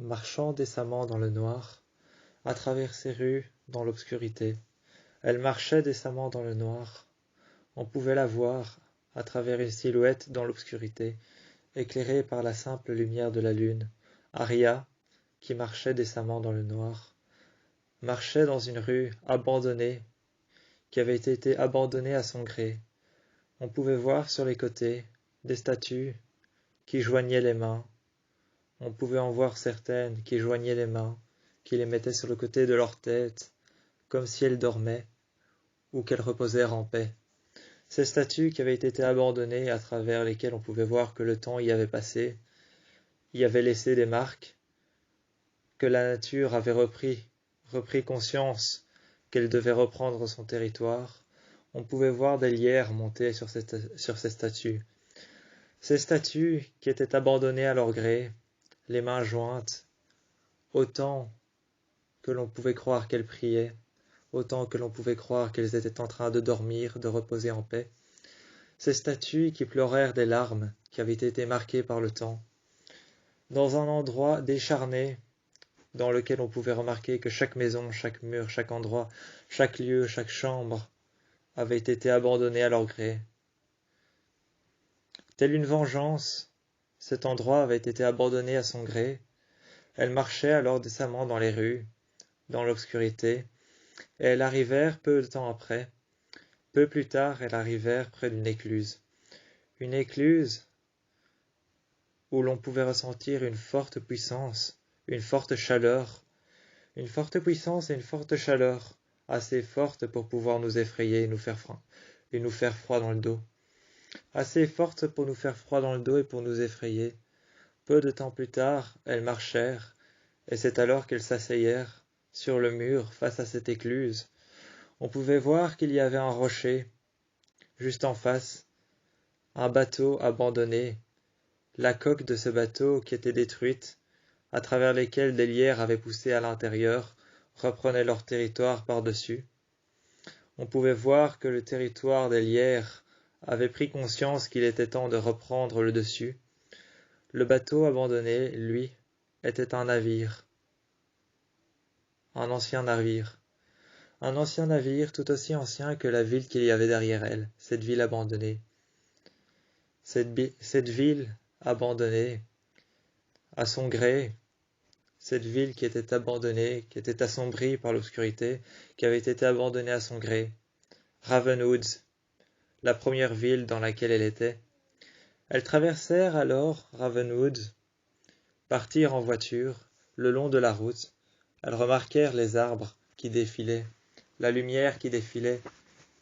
marchant décemment dans le noir, à travers ces rues, dans l'obscurité. Elle marchait décemment dans le noir. On pouvait la voir, à travers une silhouette dans l'obscurité, éclairée par la simple lumière de la lune. Aria, qui marchait décemment dans le noir, marchait dans une rue abandonnée, qui avait été abandonnée à son gré. On pouvait voir sur les côtés des statues qui joignaient les mains. On pouvait en voir certaines qui joignaient les mains, qui les mettaient sur le côté de leur tête, comme si elles dormaient, ou qu'elles reposèrent en paix. Ces statues qui avaient été abandonnées, à travers lesquelles on pouvait voir que le temps y avait passé, y avait laissé des marques, que la nature avait repris conscience qu'elle devait reprendre son territoire. On pouvait voir des lierres monter sur ces statues. Ces statues qui étaient abandonnées à leur gré, les mains jointes, autant que l'on pouvait croire qu'elles priaient, autant que l'on pouvait croire qu'elles étaient en train de dormir, de reposer en paix. Ces statues qui pleurèrent des larmes qui avaient été marquées par le temps. Dans un endroit décharné, dans lequel on pouvait remarquer que chaque maison, chaque mur, chaque endroit, chaque lieu, chaque chambre avait été abandonné à leur gré. Telle une vengeance, cet endroit avait été abandonné à son gré. Elles marchaient alors décemment dans les rues, dans l'obscurité, et elles arrivèrent peu de temps après. Peu plus tard, elles arrivèrent près d'une écluse. Une écluse où l'on pouvait ressentir une forte puissance, une forte chaleur, une forte puissance et une forte chaleur, assez forte pour pouvoir nous effrayer et nous faire froid dans le dos. Assez forte pour nous faire froid dans le dos et pour nous effrayer. Peu de temps plus tard, elles marchèrent, et c'est alors qu'elles s'asseyèrent sur le mur face à cette écluse. On pouvait voir qu'il y avait un rocher, juste en face, un bateau abandonné, la coque de ce bateau qui était détruite, à travers lesquelles des lierres avaient poussé à l'intérieur, reprenaient leur territoire par-dessus. On pouvait voir que le territoire des lierres avait pris conscience qu'il était temps de reprendre le dessus. Le bateau abandonné, lui, était un navire. Un ancien navire. Un ancien navire tout aussi ancien que la ville qu'il y avait derrière elle, cette ville abandonnée. Cette ville abandonnée, à son gré, cette ville qui était abandonnée, qui était assombrie par l'obscurité, qui avait été abandonnée à son gré. Ravenwoods, la première ville dans laquelle elle était. Elles traversèrent alors Ravenwoods, partirent en voiture, le long de la route. Elles remarquèrent les arbres qui défilaient, la lumière qui défilait,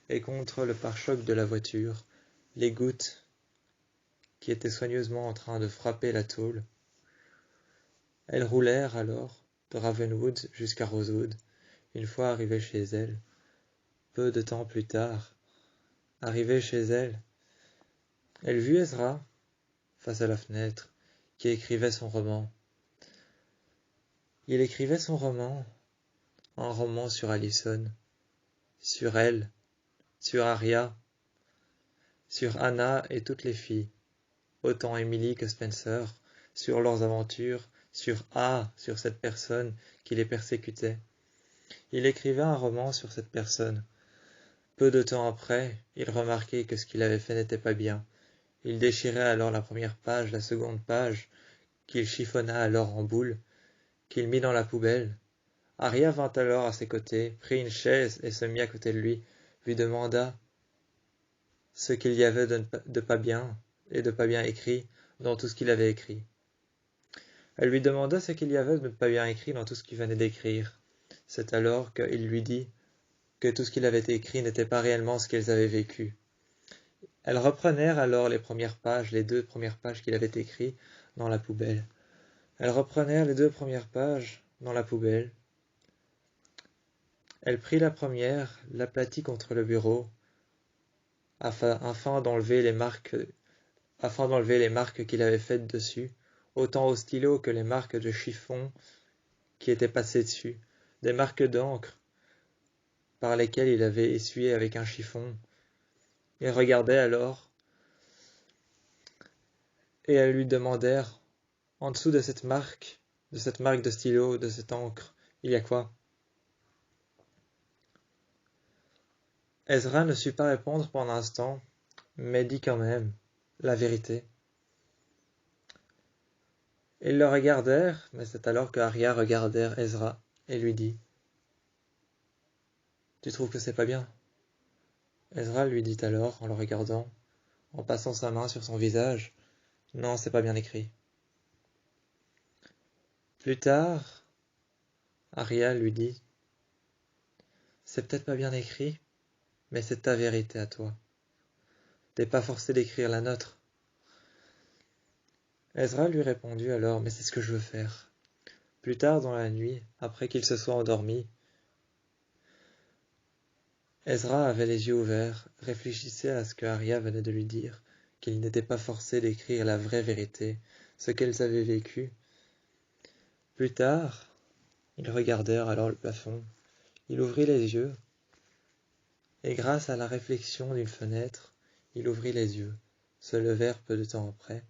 et contre le pare-choc de la voiture, les gouttes qui étaient soigneusement en train de frapper la tôle. Elles roulèrent alors de Ravenwoods jusqu'à Rosewood. Une fois arrivées chez elles, peu de temps plus tard, arrivée chez elle, elle vit Ezra, face à la fenêtre, qui écrivait son roman. Il écrivait son roman, un roman sur Allison, sur elle, sur Aria, sur Anna et toutes les filles, autant Emily que Spencer, sur leurs aventures, sur cette personne qui les persécutait. Il écrivait un roman sur cette personne. Peu de temps après, il remarquait que ce qu'il avait fait n'était pas bien. Il déchirait alors la première page, la seconde page, qu'il chiffonna alors en boule, qu'il mit dans la poubelle. Aria vint alors à ses côtés, prit une chaise et se mit à côté de lui, lui demanda ce qu'il y avait de pas bien et de pas bien écrit dans tout ce qu'il avait écrit. Elle lui demanda ce qu'il y avait de pas bien écrit dans tout ce qu'il venait d'écrire. C'est alors qu'il lui dit que tout ce qu'il avait écrit n'était pas réellement ce qu'elles avaient vécu. Elles reprenèrent alors les premières pages, les 2 premières pages qu'il avait écrites dans la poubelle. Elles reprenèrent les 2 premières pages dans la poubelle. Elle prit la première, l'aplatit contre le bureau, afin d'enlever les marques qu'il avait faites dessus, autant au stylo que les marques de chiffon qui étaient passées dessus, des marques d'encre par lesquelles il avait essuyé avec un chiffon. Il regardait alors, et elles lui demandèrent, en dessous de cette marque, de cette marque de stylo, de cette encre, il y a quoi? Ezra ne sut pas répondre pendant un instant, mais dit quand même la vérité. Ils le regardèrent, mais c'est alors que Arya regardait Ezra et lui dit « Tu trouves que c'est pas bien ?» Ezra lui dit alors, en le regardant, en passant sa main sur son visage, « Non, c'est pas bien écrit. » Plus tard, Arya lui dit « C'est peut-être pas bien écrit, mais c'est ta vérité à toi. T'es pas forcé d'écrire la nôtre. » Ezra lui répondit alors « Mais c'est ce que je veux faire. » Plus tard dans la nuit, après qu'il se soit endormi, Ezra avait les yeux ouverts, réfléchissait à ce que Arya venait de lui dire, qu'il n'était pas forcé d'écrire la vraie vérité, ce qu'elles avaient vécu. Plus tard, ils regardèrent alors le plafond. Il ouvrit les yeux, et grâce à la réflexion d'une fenêtre, il ouvrit les yeux, se levèrent peu de temps après,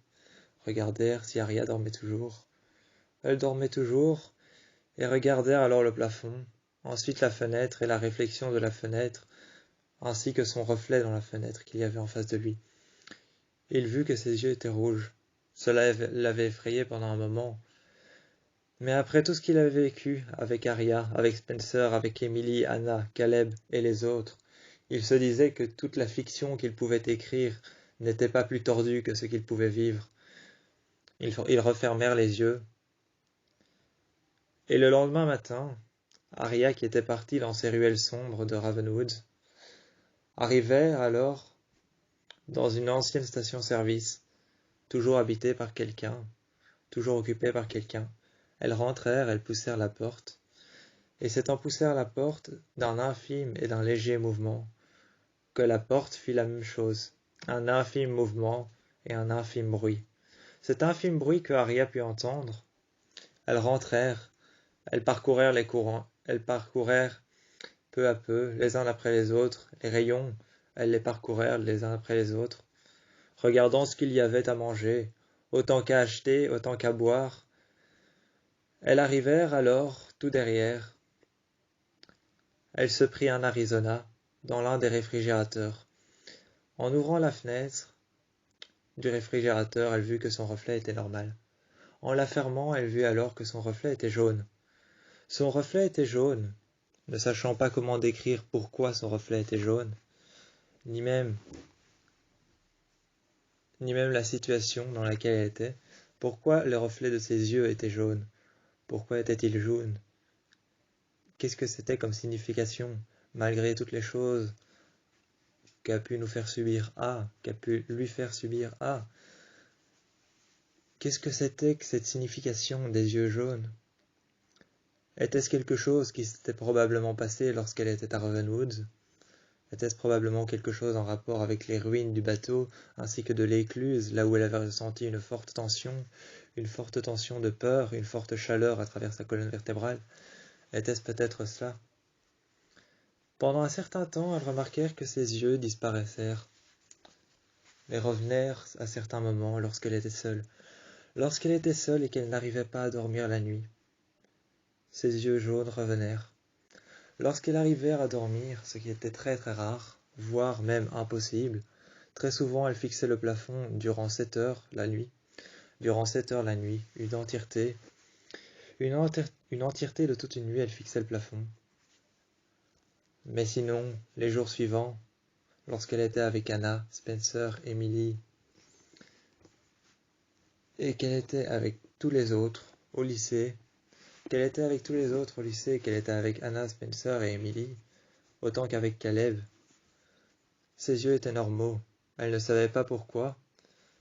regardèrent si Arya dormait toujours. Elle dormait toujours, et regardèrent alors le plafond, ensuite la fenêtre et la réflexion de la fenêtre, ainsi que son reflet dans la fenêtre qu'il y avait en face de lui. Il vit que ses yeux étaient rouges. Cela l'avait effrayé pendant un moment. Mais après tout ce qu'il avait vécu avec Arya, avec Spencer, avec Emily, Anna, Caleb et les autres, il se disait que toute la fiction qu'il pouvait écrire n'était pas plus tordue que ce qu'il pouvait vivre. Ils refermèrent les yeux. Et le lendemain matin, Arya, qui était partie dans ces ruelles sombres de Ravenwood, arrivait alors dans une ancienne station-service, toujours habitée par quelqu'un, toujours occupée par quelqu'un. Elles rentrèrent, elles poussèrent la porte, et c'est en poussant la porte d'un infime et d'un léger mouvement que la porte fit la même chose, un infime mouvement et un infime bruit. Cet infime bruit que Arya put entendre, elles rentrèrent, elles parcourèrent les courants, elles parcourèrent peu à peu, les uns après les autres, les rayons, elles les parcourèrent les uns après les autres, regardant ce qu'il y avait à manger, autant qu'à acheter, autant qu'à boire. Elles arrivèrent alors, tout derrière. Elle se prit un Arizona dans l'un des réfrigérateurs. En ouvrant la fenêtre du réfrigérateur, elle vit que son reflet était normal. En la fermant, elle vit alors que son reflet était jaune. Son reflet était jaune, ne sachant pas comment décrire pourquoi son reflet était jaune, ni même la situation dans laquelle elle était, pourquoi le reflet de ses yeux était jaune, pourquoi était-il jaune, qu'est-ce que c'était comme signification, malgré toutes les choses qu'a pu nous faire subir A, qu'a pu lui faire subir A. Qu'est-ce que c'était que cette signification des yeux jaunes? Était-ce quelque chose qui s'était probablement passé lorsqu'elle était à Ravenwood? Était-ce probablement quelque chose en rapport avec les ruines du bateau, ainsi que de l'écluse, là où elle avait ressenti une forte tension de peur, une forte chaleur à travers sa colonne vertébrale? Était-ce peut-être cela? Pendant un certain temps, elles remarquèrent que ses yeux disparaissèrent, mais revenèrent à certains moments lorsqu'elle était seule. Lorsqu'elle était seule et qu'elle n'arrivait pas à dormir la nuit, ses yeux jaunes revenèrent. Lorsqu'elle arrivait à dormir, ce qui était très très rare, voire même impossible, très souvent elle fixait le plafond durant 7 heures la nuit. Durant 7 heures la nuit, une entièreté de toute une nuit, elle fixait le plafond. Mais sinon, les jours suivants, lorsqu'elle était avec Anna, Spencer, Emily, et qu'elle était avec tous les autres au lycée, qu'elle était avec tous les autres au lycée, et qu'elle était avec Anna, Spencer et Emily, autant qu'avec Caleb, ses yeux étaient normaux. Elle ne savait pas pourquoi,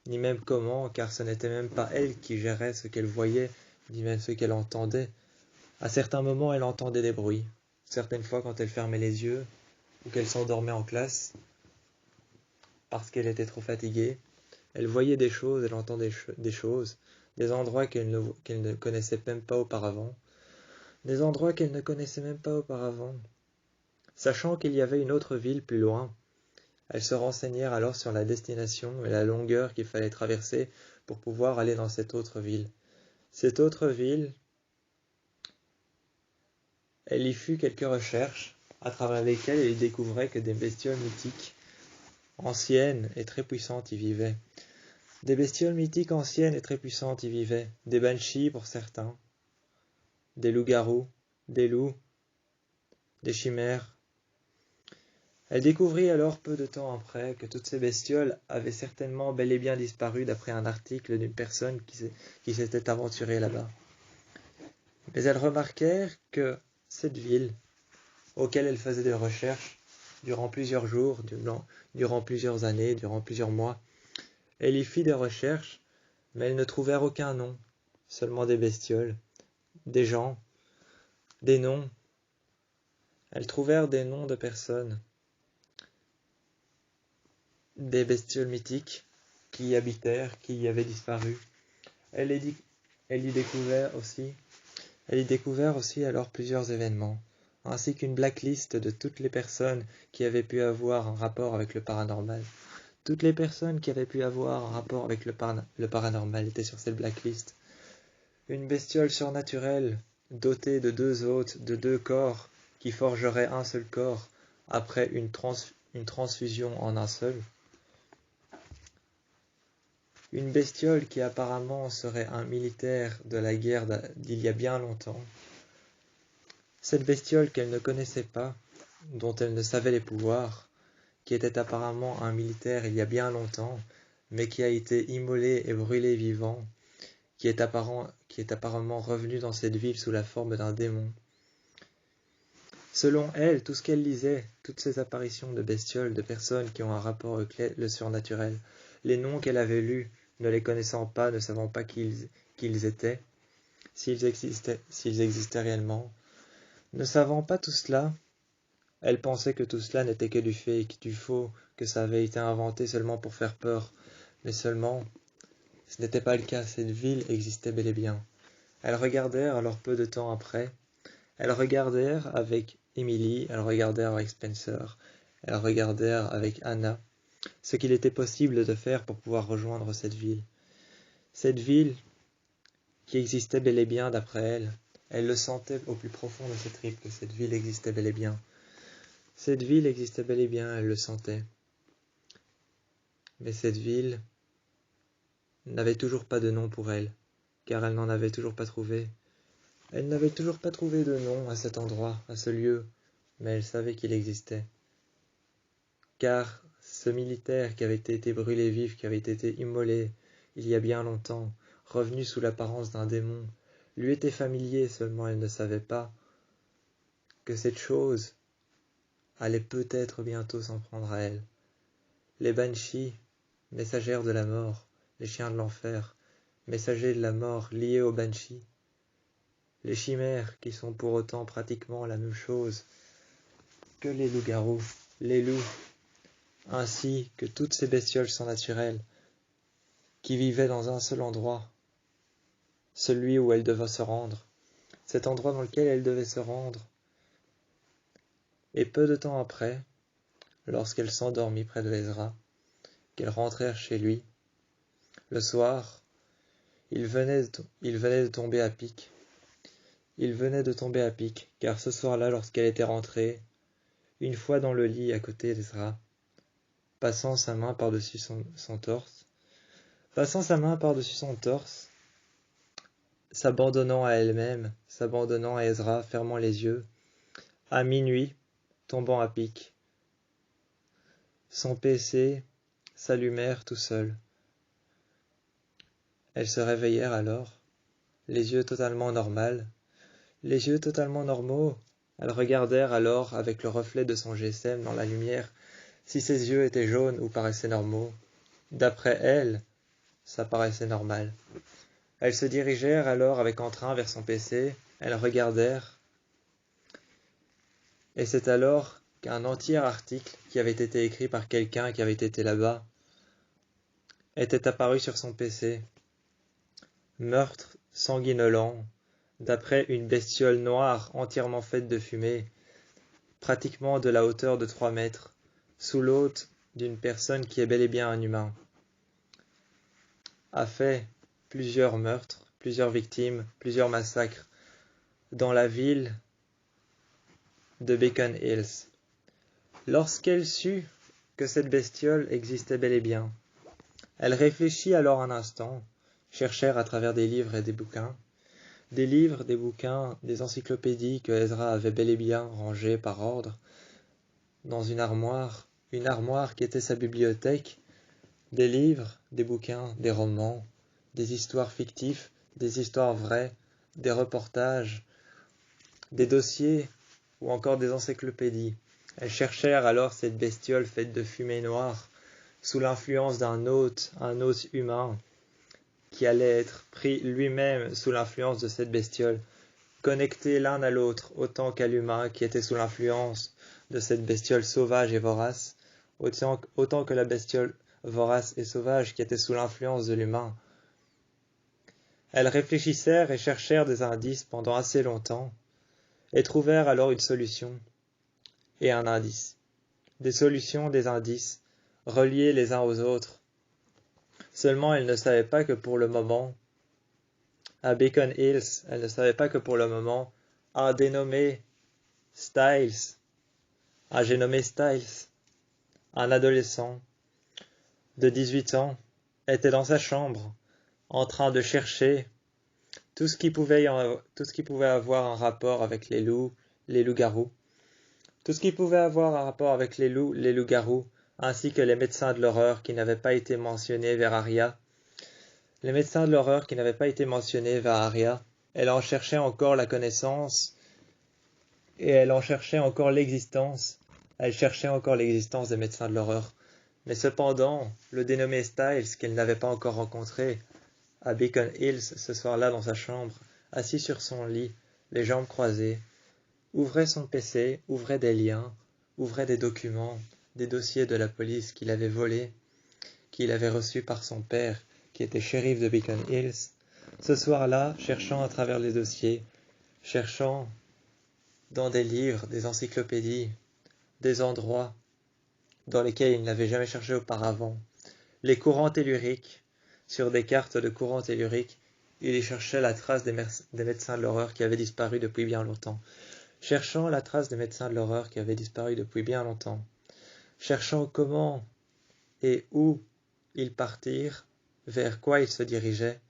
ni même comment, car ce n'était même pas elle qui gérait ce qu'elle voyait, ni même ce qu'elle entendait. À certains moments, elle entendait des bruits. Certaines fois, quand elle fermait les yeux, ou qu'elle s'endormait en classe, parce qu'elle était trop fatiguée, elle voyait des choses, elle entendait des choses, des endroits qu'elle ne connaissait même pas auparavant. Des endroits qu'elle ne connaissait même pas auparavant. Sachant qu'il y avait une autre ville plus loin, elles se renseignèrent alors sur la destination et la longueur qu'il fallait traverser pour pouvoir aller dans cette autre ville. Cette autre ville Elle y fit quelques recherches, à travers lesquelles elle y découvrait que des bestioles mythiques, anciennes et très puissantes y vivaient. Des bestioles mythiques anciennes et très puissantes y vivaient, des banshees pour certains, des loups-garous, des loups, des chimères. Elle découvrit alors peu de temps après que toutes ces bestioles avaient certainement bel et bien disparu d'après un article d'une personne qui s'était aventurée là-bas. Mais elle remarquèrent que cette ville, auquel elle faisait des recherches durant plusieurs jours, durant plusieurs années, durant plusieurs mois, elle y fit des recherches, mais elles ne trouvèrent aucun nom, seulement des bestioles, des gens, des noms. Elles trouvèrent des noms de personnes, des bestioles mythiques qui y habitèrent, qui y avaient disparu. Elle y découvert aussi alors plusieurs événements, ainsi qu'une blacklist de toutes les personnes qui avaient pu avoir un rapport avec le paranormal. Toutes les personnes qui avaient pu avoir un rapport avec le paranormal étaient sur cette blacklist. Une bestiole surnaturelle, dotée de 2 hôtes, de 2 corps, qui forgerait un seul corps après une transfusion en un seul. Une bestiole qui apparemment serait un militaire de la guerre d'il y a bien longtemps. Cette bestiole qu'elle ne connaissait pas, dont elle ne savait les pouvoirs, qui était apparemment un militaire il y a bien longtemps, mais qui a été immolé et brûlé vivant, qui est apparemment revenu dans cette ville sous la forme d'un démon. Selon elle, tout ce qu'elle lisait, toutes ces apparitions de bestioles, de personnes qui ont un rapport avec le surnaturel, les noms qu'elle avait lus, ne les connaissant pas, ne savant pas qui ils étaient, s'ils existaient réellement, ne savant pas tout cela, elle pensait que tout cela n'était que du fake, du faux, que ça avait été inventé seulement pour faire peur. Mais seulement, ce n'était pas le cas, cette ville existait bel et bien. Elles regardèrent alors peu de temps après, elles regardèrent avec Emily, elles regardèrent avec Spencer, elles regardèrent avec Anna, ce qu'il était possible de faire pour pouvoir rejoindre cette ville. Cette ville qui existait bel et bien d'après elle, elle le sentait au plus profond de ses tripes que cette ville existait bel et bien. Cette ville existait bel et bien, elle le sentait. Mais cette ville n'avait toujours pas de nom pour elle, car elle n'en avait toujours pas trouvé. Elle n'avait toujours pas trouvé de nom à cet endroit, à ce lieu, mais elle savait qu'il existait. Car ce militaire qui avait été brûlé vif, qui avait été immolé il y a bien longtemps, revenu sous l'apparence d'un démon, lui était familier, seulement elle ne savait pas que cette chose allait peut-être bientôt s'en prendre à elle. Les banshees, messagères de la mort, les chiens de l'enfer, messagers de la mort liés aux banshees, les chimères qui sont pour autant pratiquement la même chose que les loups-garous, les loups, ainsi que toutes ces bestioles surnaturelles qui vivaient dans un seul endroit, celui où elle devait se rendre, cet endroit dans lequel elle devait se rendre. Et peu de temps après, lorsqu'elle s'endormit près de Ezra, qu'elles rentrèrent chez lui, le soir, il venait de tomber à pic. Il venait de tomber à pic, car ce soir-là, lorsqu'elle était rentrée, une fois dans le lit à côté d'Ezra, passant sa main par-dessus son torse, s'abandonnant à elle-même, s'abandonnant à Ezra, fermant les yeux, à minuit, tombant à pic. Son PC s'allumèrent tout seul. Elles se réveillèrent alors, les yeux totalement normaux. Elles regardèrent alors avec le reflet de son GSM dans la lumière si ses yeux étaient jaunes ou paraissaient normaux. D'après elles, ça paraissait normal. Elles se dirigèrent alors avec entrain vers son PC, elles regardèrent, et c'est alors qu'un entier article qui avait été écrit par quelqu'un qui avait été là-bas était apparu sur son PC. Meurtre sanguinolent, d'après une bestiole noire entièrement faite de fumée, pratiquement de la hauteur de 3 mètres, sous l'hôte d'une personne qui est bel et bien un humain, a fait plusieurs meurtres, plusieurs victimes, plusieurs massacres, dans la ville de Beacon Hills. Lorsqu'elle sut que cette bestiole existait bel et bien, elle réfléchit alors un instant, cherchèrent à travers des livres et des bouquins, des livres, des bouquins, des encyclopédies que Ezra avait bel et bien rangées par ordre, dans une armoire qui était sa bibliothèque, des livres, des bouquins, des romans, des histoires fictives, des histoires vraies, des reportages, des dossiers ou encore des encyclopédies. Elles cherchèrent alors cette bestiole faite de fumée noire, sous l'influence un hôte humain, qui allait être pris lui-même sous l'influence de cette bestiole, connectés l'un à l'autre autant qu'à l'humain qui était sous l'influence de cette bestiole sauvage et vorace, autant que la bestiole vorace et sauvage qui était sous l'influence de l'humain. Elles réfléchissèrent et cherchèrent des indices pendant assez longtemps, et trouvèrent alors une solution et un indice. Des solutions, des indices, reliés les uns aux autres. Seulement, elles ne savaient pas que pour le moment, à Beacon Hills, elles ne savaient pas que pour le moment, un dénommé Styles, j'ai nommé Styles, un adolescent de 18 ans, était dans sa chambre, en train de chercher tout ce qui pouvait avoir un rapport avec les loups-garous, tout ce qui pouvait avoir un rapport avec les loups-garous, ainsi que les médecins de l'horreur qui n'avaient pas été mentionnés vers Aria. Les médecins de l'horreur qui n'avaient pas été mentionnés vers Aria, elle en cherchait encore la connaissance, et elle en cherchait encore l'existence. Elle cherchait encore l'existence des médecins de l'horreur. Mais cependant, le dénommé Styles, qu'elle n'avait pas encore rencontré, à Beacon Hills, ce soir-là dans sa chambre, assis sur son lit, les jambes croisées, ouvrait son PC, ouvrait des liens, ouvrait des documents, des dossiers de la police qu'il avait volés, qu'il avait reçus par son père, qui était shérif de Beacon Hills. Ce soir-là, cherchant à travers les dossiers, cherchant dans des livres, des encyclopédies, des endroits dans lesquels il n'avait jamais cherché auparavant, les courants telluriques, sur des cartes de courants telluriques, il y cherchait la trace des médecins de l'horreur qui avaient disparu depuis bien longtemps. Cherchant la trace des médecins de l'horreur qui avaient disparu depuis bien longtemps. Cherchant comment et où ils partirent, vers quoi ils se dirigeaient,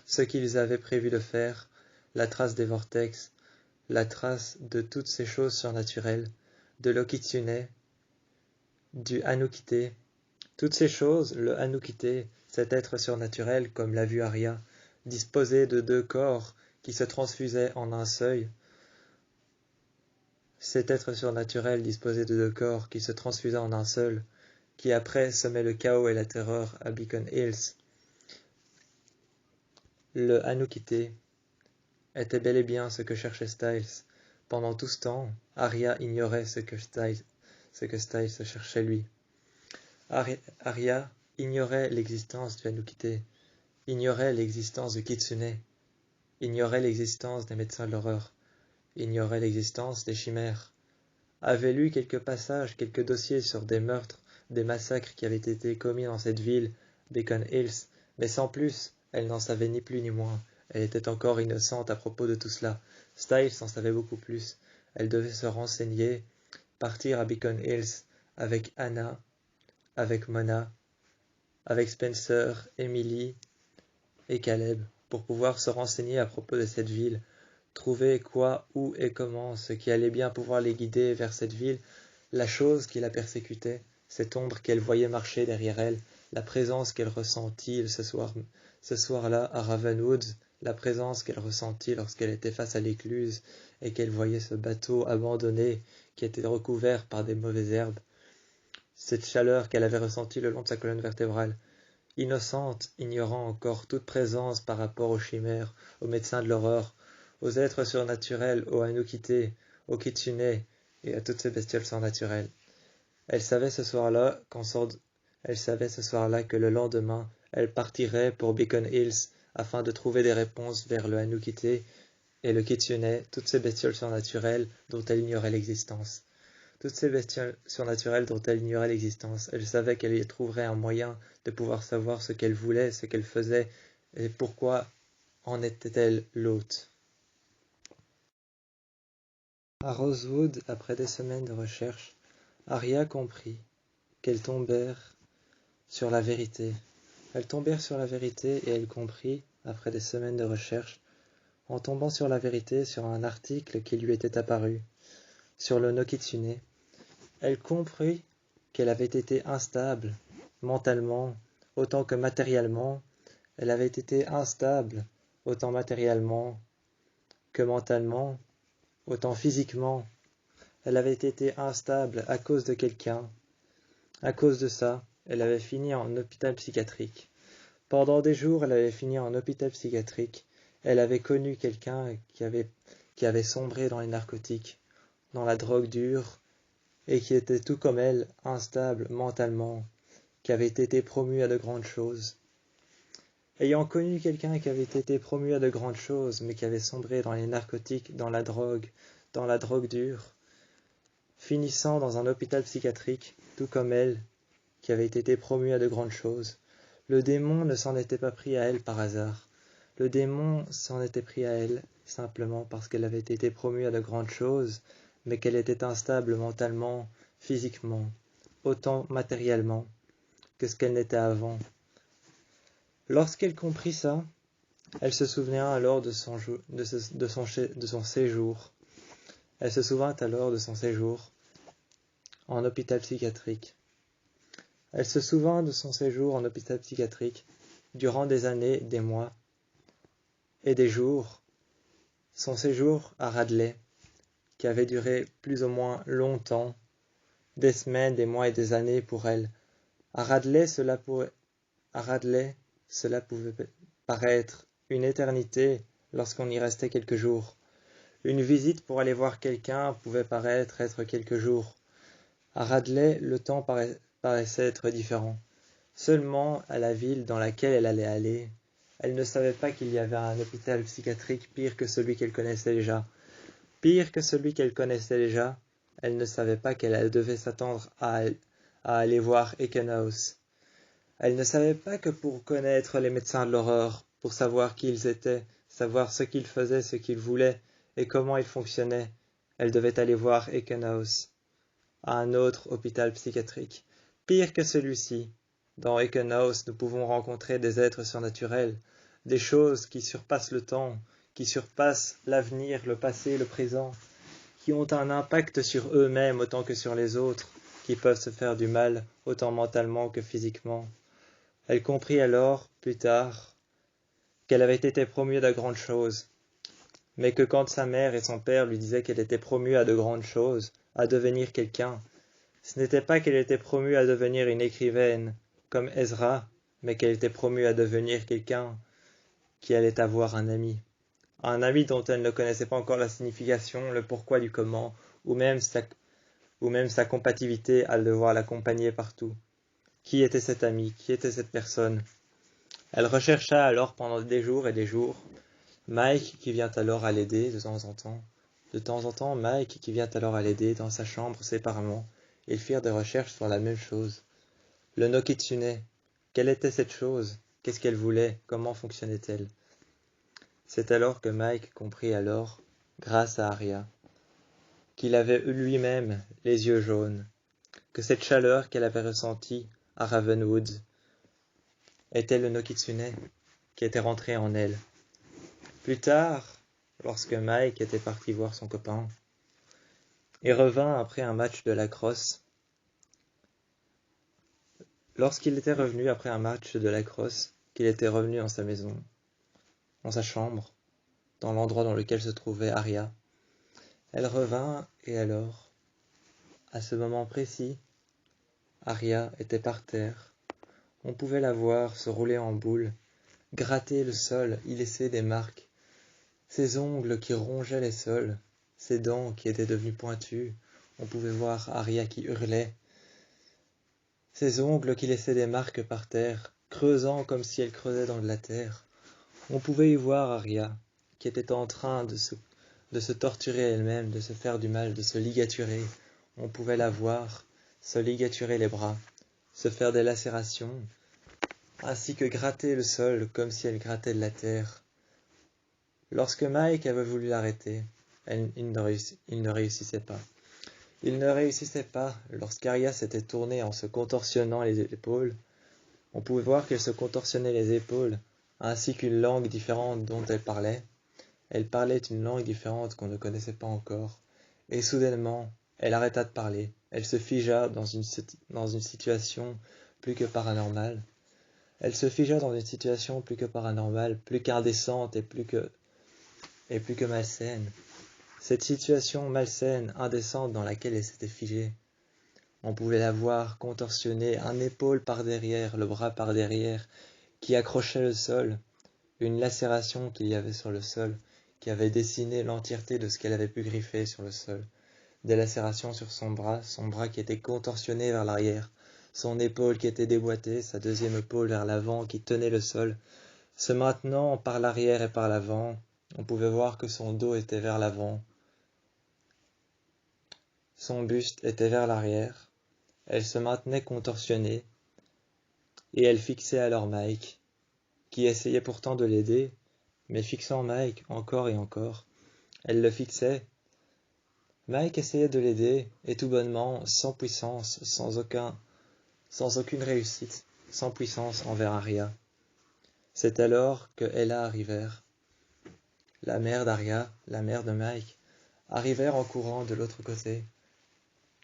ce qu'ils avaient prévu de faire, la trace des vortex, la trace de toutes ces choses surnaturelles, de l'Okitsune, du Anukite. Toutes ces choses, le Anukite, cet être surnaturel, comme l'a vu Arya, disposé de deux corps qui se transfusaient en un seul. Cet être surnaturel disposé de deux corps qui se transfusaient en un seul, qui après semait le chaos et la terreur à Beacon Hills. Le Anukite était bel et bien ce que cherchait Styles. Pendant tout ce temps, Arya ignorait ce que Styles cherchait lui. Arya ignorait l'existence du Anukite, ignorait l'existence du Kitsune, ignorait l'existence des médecins de l'horreur, ignorait l'existence des chimères, avait lu quelques passages, quelques dossiers sur des meurtres, des massacres qui avaient été commis dans cette ville, Beacon Hills, mais sans plus, elle n'en savait ni plus ni moins. Elle était encore innocente à propos de tout cela. Styles en savait beaucoup plus. Elle devait se renseigner, partir à Beacon Hills avec Anna, avec Mona, avec Spencer, Emily et Caleb, pour pouvoir se renseigner à propos de cette ville, trouver quoi, où et comment, ce qui allait bien pouvoir les guider vers cette ville, la chose qui la persécutait, cette ombre qu'elle voyait marcher derrière elle, la présence qu'elle ressentit ce soir-là à Ravenwood, la présence qu'elle ressentit lorsqu'elle était face à l'écluse et qu'elle voyait ce bateau abandonné qui était recouvert par des mauvaises herbes, cette chaleur qu'elle avait ressentie le long de sa colonne vertébrale, innocente, ignorant encore toute présence par rapport aux chimères, aux médecins de l'horreur, aux êtres surnaturels, aux Anukite, aux Kitsune et à toutes ces bestioles surnaturelles. Elle savait ce soir-là que le lendemain, elle partirait pour Beacon Hills afin de trouver des réponses vers le Anukite et le Kitsune, toutes ces bestioles surnaturelles dont elle ignorait l'existence. Toutes ces bestioles surnaturelles dont elle ignorait l'existence, elle savait qu'elle y trouverait un moyen de pouvoir savoir ce qu'elle voulait, ce qu'elle faisait, et pourquoi en était-elle l'hôte. À Rosewood, après des semaines de recherche, Arya comprit qu'elles tombèrent sur la vérité. Elles tombèrent sur la vérité et elle comprit, après des semaines de recherche, en tombant sur la vérité sur un article qui lui était apparu, sur le no Kitsune, elle comprit qu'elle avait été instable, mentalement, autant que matériellement. Elle avait été instable, autant matériellement que mentalement, autant physiquement. Elle avait été instable à cause de quelqu'un. À cause de ça, elle avait fini en hôpital psychiatrique. Pendant des jours, elle avait fini en hôpital psychiatrique. Elle avait connu quelqu'un qui avait sombré dans les narcotiques, dans la drogue dure, et qui était tout comme elle, instable mentalement, qui avait été promu à de grandes choses. Ayant connu quelqu'un qui avait été promu à de grandes choses, mais qui avait sombré dans les narcotiques, dans la drogue dure, finissant dans un hôpital psychiatrique, tout comme elle, qui avait été promue à de grandes choses, le démon ne s'en était pas pris à elle par hasard. Le démon s'en était pris à elle simplement parce qu'elle avait été promue à de grandes choses, mais qu'elle était instable mentalement, physiquement, autant matériellement que ce qu'elle n'était avant. Lorsqu'elle comprit ça, elle se souvint alors de son séjour. Elle se souvint alors de son séjour en hôpital psychiatrique. Elle se souvint de son séjour en hôpital psychiatrique durant des années, des mois et des jours. Son séjour à Radley, qui avait duré plus ou moins longtemps, des semaines, des mois et des années pour elle. À Radley, cela pouvait paraître une éternité lorsqu'on y restait quelques jours. Une visite pour aller voir quelqu'un pouvait paraître être quelques jours. À Radley, le temps paraissait être différent. Seulement, à la ville dans laquelle elle allait aller, elle ne savait pas qu'il y avait un hôpital psychiatrique pire que celui qu'elle connaissait déjà. Pire que celui qu'elle connaissait déjà, elle ne savait pas qu'elle devait s'attendre à aller voir Eckenhouse. Elle ne savait pas que pour connaître les médecins de l'horreur, pour savoir qui ils étaient, savoir ce qu'ils faisaient, ce qu'ils voulaient et comment ils fonctionnaient, elle devait aller voir Eckenhouse, à un autre hôpital psychiatrique. Pire que celui-ci, dans Eckenhouse, nous pouvons rencontrer des êtres surnaturels, des choses qui surpassent le temps, qui surpassent l'avenir, le passé, le présent, qui ont un impact sur eux-mêmes autant que sur les autres, qui peuvent se faire du mal autant mentalement que physiquement. Elle comprit alors, plus tard, qu'elle avait été promue à de grandes choses, mais que quand sa mère et son père lui disaient qu'elle était promue à de grandes choses, à devenir quelqu'un, ce n'était pas qu'elle était promue à devenir une écrivaine, comme Ezra, mais qu'elle était promue à devenir quelqu'un qui allait avoir un ami dont elle ne connaissait pas encore la signification, le pourquoi du comment, ou même sa compatibilité à devoir l'accompagner partout. Qui était cet ami? Qui était cette personne? Elle rechercha alors pendant des jours et des jours Mike qui vient alors à l'aider de temps en temps. De temps en temps, Mike qui vient alors à l'aider dans sa chambre séparément. Ils firent des recherches sur la même chose. Le no Kitsune. Quelle était cette chose? Qu'est-ce qu'elle voulait? Comment fonctionnait-elle? C'est alors que Mike comprit alors, grâce à Arya, qu'il avait lui-même les yeux jaunes, que cette chaleur qu'elle avait ressentie à Ravenwood était le no Kitsune qui était rentré en elle. Plus tard, lorsque Mike était parti voir son copain, et revint après un match de lacrosse, lorsqu'il était revenu après un match de lacrosse, qu'il était revenu dans sa maison, dans sa chambre, dans l'endroit dans lequel se trouvait Arya, elle revint et alors, à ce moment précis, Arya était par terre. On pouvait la voir se rouler en boule, gratter le sol, y laisser des marques, ses ongles qui rongeaient les sols, ses dents qui étaient devenues pointues. On pouvait voir Arya qui hurlait, ses ongles qui laissaient des marques par terre, creusant comme si elle creusait dans de la terre. On pouvait y voir Arya, qui était en train de se torturer elle-même, de se faire du mal, de se ligaturer. On pouvait la voir se ligaturer les bras, se faire des lacérations, ainsi que gratter le sol comme si elle grattait de la terre. Lorsque Mike avait voulu l'arrêter, Il ne réussissait pas. Il ne réussissait pas lorsqu'Aria s'était tournée en se contorsionnant les épaules. On pouvait voir qu'elle se contorsionnait les épaules, ainsi qu'une langue différente dont elle parlait. Elle parlait une langue différente qu'on ne connaissait pas encore. Et soudainement, elle arrêta de parler. Elle se figea dans une situation plus que paranormale. Elle se figea dans une situation plus que paranormale, plus qu'indécente et plus que malsaine. Cette situation malsaine, indécente dans laquelle elle s'était figée. On pouvait la voir contorsionner un épaule par derrière, le bras par derrière, qui accrochait le sol, une lacération qu'il y avait sur le sol, qui avait dessiné l'entièreté de ce qu'elle avait pu griffer sur le sol. Des lacérations sur son bras qui était contorsionné vers l'arrière, son épaule qui était déboîtée, sa deuxième épaule vers l'avant qui tenait le sol, se maintenant par l'arrière et par l'avant. On pouvait voir que son dos était vers l'avant, son buste était vers l'arrière. Elle se maintenait contorsionnée, et elle fixait alors Mike, qui essayait pourtant de l'aider, mais fixant Mike encore et encore. Elle le fixait. Mike essayait de l'aider, et tout bonnement, sans puissance, sans aucune réussite, sans puissance envers Aria. C'est alors que Ella arrivèrent. La mère d'Aria, la mère de Mike, arrivèrent en courant de l'autre côté.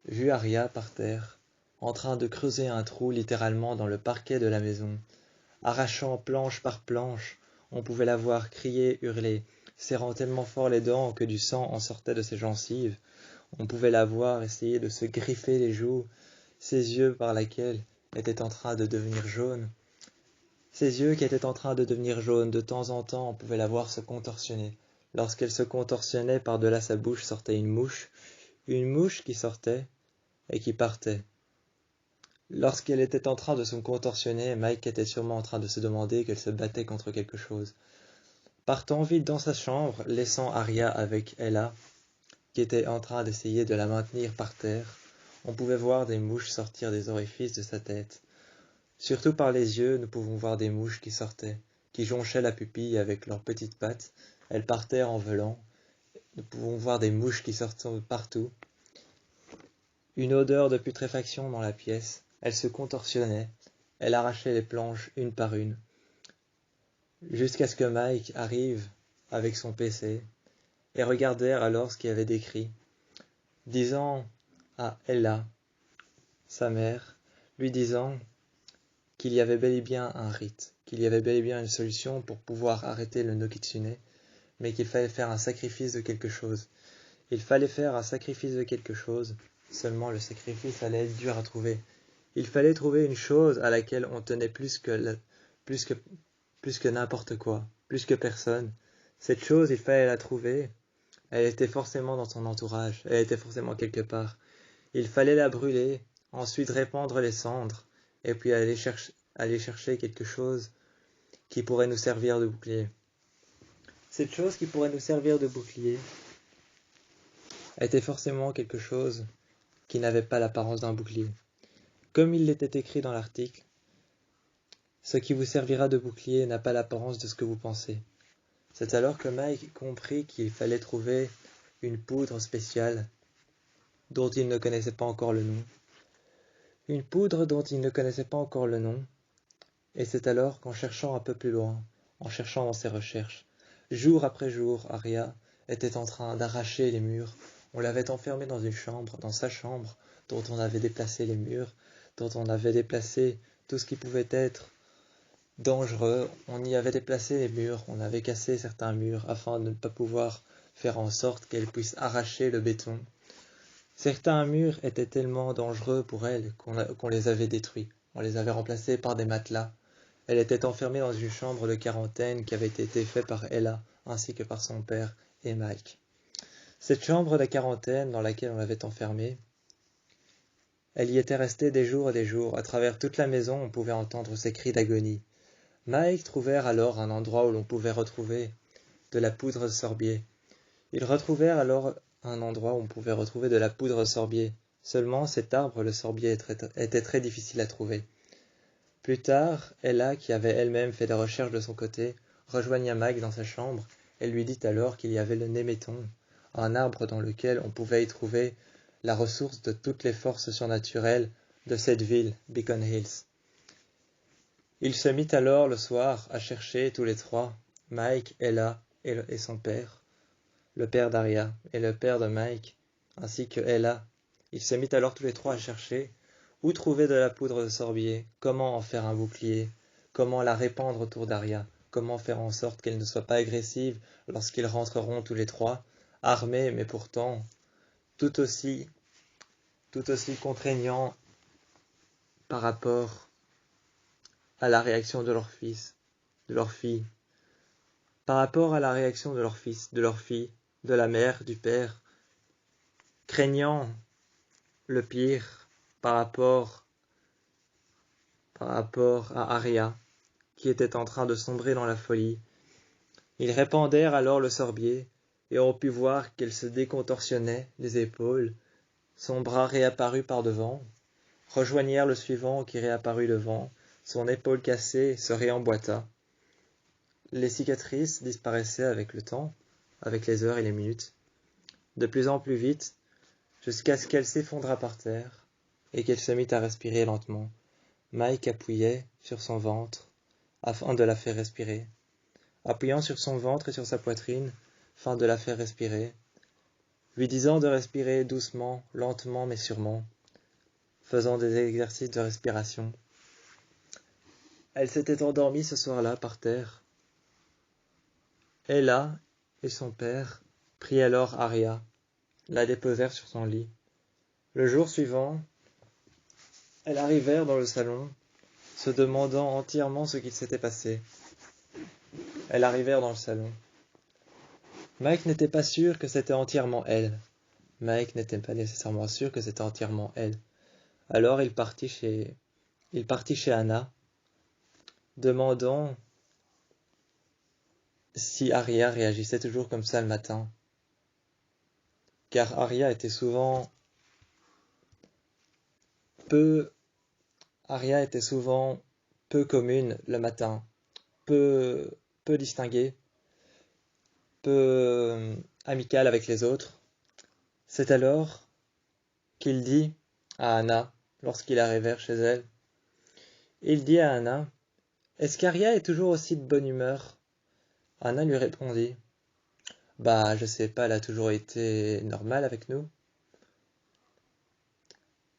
Vit Aria par terre, en train de creuser un trou littéralement dans le parquet de la maison. Arrachant planche par planche, on pouvait la voir crier, hurler, serrant tellement fort les dents que du sang en sortait de ses gencives. On pouvait la voir essayer de se griffer les joues, ses yeux par laquelle étaient en train de devenir jaunes. Ses yeux qui étaient en train de devenir jaunes, de temps en temps, on pouvait la voir se contorsionner. Lorsqu'elle se contorsionnait, par-delà sa bouche sortait une mouche qui sortait et qui partait. Lorsqu'elle était en train de se contorsionner, Mike était sûrement en train de se demander qu'elle se battait contre quelque chose. Partant vite dans sa chambre, laissant Aria avec Ella, qui était en train d'essayer de la maintenir par terre, on pouvait voir des mouches sortir des orifices de sa tête. Surtout par les yeux, nous pouvons voir des mouches qui sortaient, qui jonchaient la pupille avec leurs petites pattes. Elles partaient en volant. Nous pouvons voir des mouches qui sortent partout. Une odeur de putréfaction dans la pièce. Elle se contorsionnait. Elle arrachait les planches une par une. Jusqu'à ce que Mike arrive avec son PC et regardèrent alors ce qu'il avait décrit, disant à Ella, sa mère, lui disant qu'il y avait bel et bien un rite, qu'il y avait bel et bien une solution pour pouvoir arrêter le Nokitsune, mais qu'il fallait faire un sacrifice de quelque chose. Il fallait faire un sacrifice de quelque chose, seulement le sacrifice allait être dur à trouver. Il fallait trouver une chose à laquelle on tenait plus que n'importe quoi, plus que personne. Cette chose, il fallait la trouver. Elle était forcément dans son entourage, elle était forcément quelque part. Il fallait la brûler, ensuite répandre les cendres, et puis aller chercher quelque chose qui pourrait nous servir de bouclier. Cette chose qui pourrait nous servir de bouclier était forcément quelque chose qui n'avait pas l'apparence d'un bouclier. Comme il l'était écrit dans l'article, ce qui vous servira de bouclier n'a pas l'apparence de ce que vous pensez. C'est alors que Mike comprit qu'il fallait trouver une poudre spéciale dont il ne connaissait pas encore le nom. Une poudre dont il ne connaissait pas encore le nom, et c'est alors qu'en cherchant un peu plus loin, en cherchant dans ses recherches, jour après jour, Aria était en train d'arracher les murs. On l'avait enfermée dans une chambre, dans sa chambre, dont on avait déplacé les murs, dont on avait déplacé tout ce qui pouvait être dangereux. On y avait déplacé les murs, on avait cassé certains murs afin de ne pas pouvoir faire en sorte qu'elle puisse arracher le béton. Certains murs étaient tellement dangereux pour elle qu'on les avait détruits. On les avait remplacés par des matelas. Elle était enfermée dans une chambre de quarantaine qui avait été faite par Ella, ainsi que par son père et Mike. Cette chambre de quarantaine dans laquelle on l'avait enfermée, elle y était restée des jours et des jours. À travers toute la maison, on pouvait entendre ses cris d'agonie. Mike trouvèrent alors un endroit où l'on pouvait retrouver de la poudre de sorbier. Ils retrouvèrent alors un endroit où on pouvait retrouver de la poudre de sorbier. Seulement, cet arbre, le sorbier, était très difficile à trouver. Plus tard, Ella, qui avait elle-même fait des recherches de son côté, rejoigna Mike dans sa chambre et lui dit alors qu'il y avait le néméton, un arbre dans lequel on pouvait y trouver la ressource de toutes les forces surnaturelles de cette ville, Beacon Hills. Il se mit alors le soir à chercher tous les trois, Mike, Ella et son père, le père d'Aria et le père de Mike, ainsi que Ella. Il se mit alors tous les trois à chercher où trouver de la poudre de sorbier, comment en faire un bouclier, comment la répandre autour d'Aria, comment faire en sorte qu'elle ne soit pas agressive lorsqu'ils rentreront tous les trois, armés mais pourtant tout aussi contraignants par rapport à la réaction de leur fils, de leur fille, par rapport à la réaction de leur fils, de leur fille, de la mère, du père, craignant le pire par rapport à Aria, qui était en train de sombrer dans la folie. Ils répandèrent alors le sorbier, et on put voir qu'elle se décontorsionnait les épaules, son bras réapparut par devant, rejoignèrent le suivant qui réapparut devant, son épaule cassée se réemboîta. Les cicatrices disparaissaient avec le temps, avec les heures et les minutes, de plus en plus vite, jusqu'à ce qu'elle s'effondra par terre, et qu'elle se mit à respirer lentement. Mike appuyait sur son ventre, afin de la faire respirer, appuyant sur son ventre et sur sa poitrine, afin de la faire respirer, lui disant de respirer doucement, lentement mais sûrement, faisant des exercices de respiration. Elle s'était endormie ce soir-là par terre. Ella et son père prirent alors Aria, la déposèrent sur son lit. Le jour suivant, elles arrivèrent dans le salon, se demandant entièrement ce qu'il s'était passé. Elles arrivèrent dans le salon. Mike n'était pas sûr que c'était entièrement elle. Mike n'était pas nécessairement sûr que c'était entièrement elle. Alors il partit chez Anna, demandant si Aria réagissait toujours comme ça le matin. Car Aria était souvent peu commune le matin, peu distinguée, peu amicale avec les autres. C'est alors qu'il dit à Anna, lorsqu'ils arrivèrent chez elle, il dit à Anna, « Est-ce qu'Aria est toujours aussi de bonne humeur ?» Anna lui répondit, « Bah, je sais pas, elle a toujours été normale avec nous. »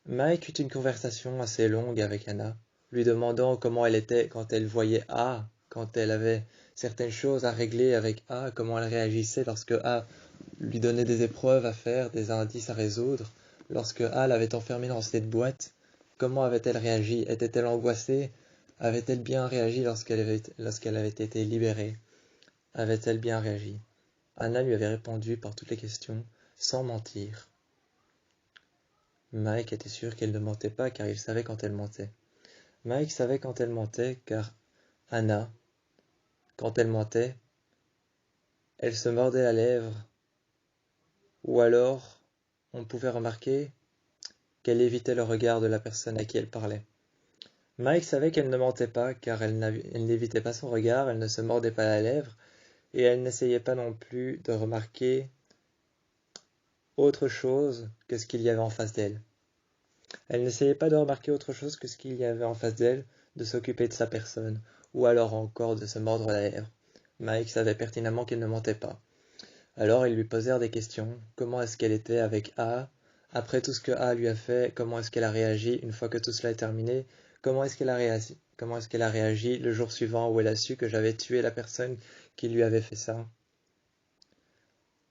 Mike eut une conversation assez longue avec Anna, lui demandant comment elle était quand elle voyait A, quand elle avait certaines choses à régler avec A, comment elle réagissait lorsque A lui donnait des épreuves à faire, des indices à résoudre, lorsque A l'avait enfermée dans cette boîte, comment avait-elle réagi? Était-elle angoissée? Avait-elle bien réagi lorsqu'elle avait été libérée? Avait-elle bien réagi? Anna lui avait répondu par toutes les questions, sans mentir. Mike était sûr qu'elle ne mentait pas, car il savait quand elle mentait. Mike savait quand elle mentait, car Anna, quand elle mentait, elle se mordait la lèvre, ou alors on pouvait remarquer qu'elle évitait le regard de la personne à qui elle parlait. Mike savait qu'elle ne mentait pas, car elle n'évitait pas son regard, elle ne se mordait pas la lèvre, et elle n'essayait pas non plus de remarquer autre chose que ce qu'il y avait en face d'elle. Elle n'essayait pas de remarquer autre chose que ce qu'il y avait en face d'elle, de s'occuper de sa personne, ou alors encore de se mordre la lèvre. Mike savait pertinemment qu'elle ne mentait pas. Alors ils lui posèrent des questions. Comment est-ce qu'elle était avec A? Après tout ce que A lui a fait, comment est-ce qu'elle a réagi une fois que tout cela est terminé? Comment est-ce qu'elle a réagi? Comment est-ce qu'elle a réagi le jour suivant où elle a su que j'avais tué la personne qui lui avait fait ça?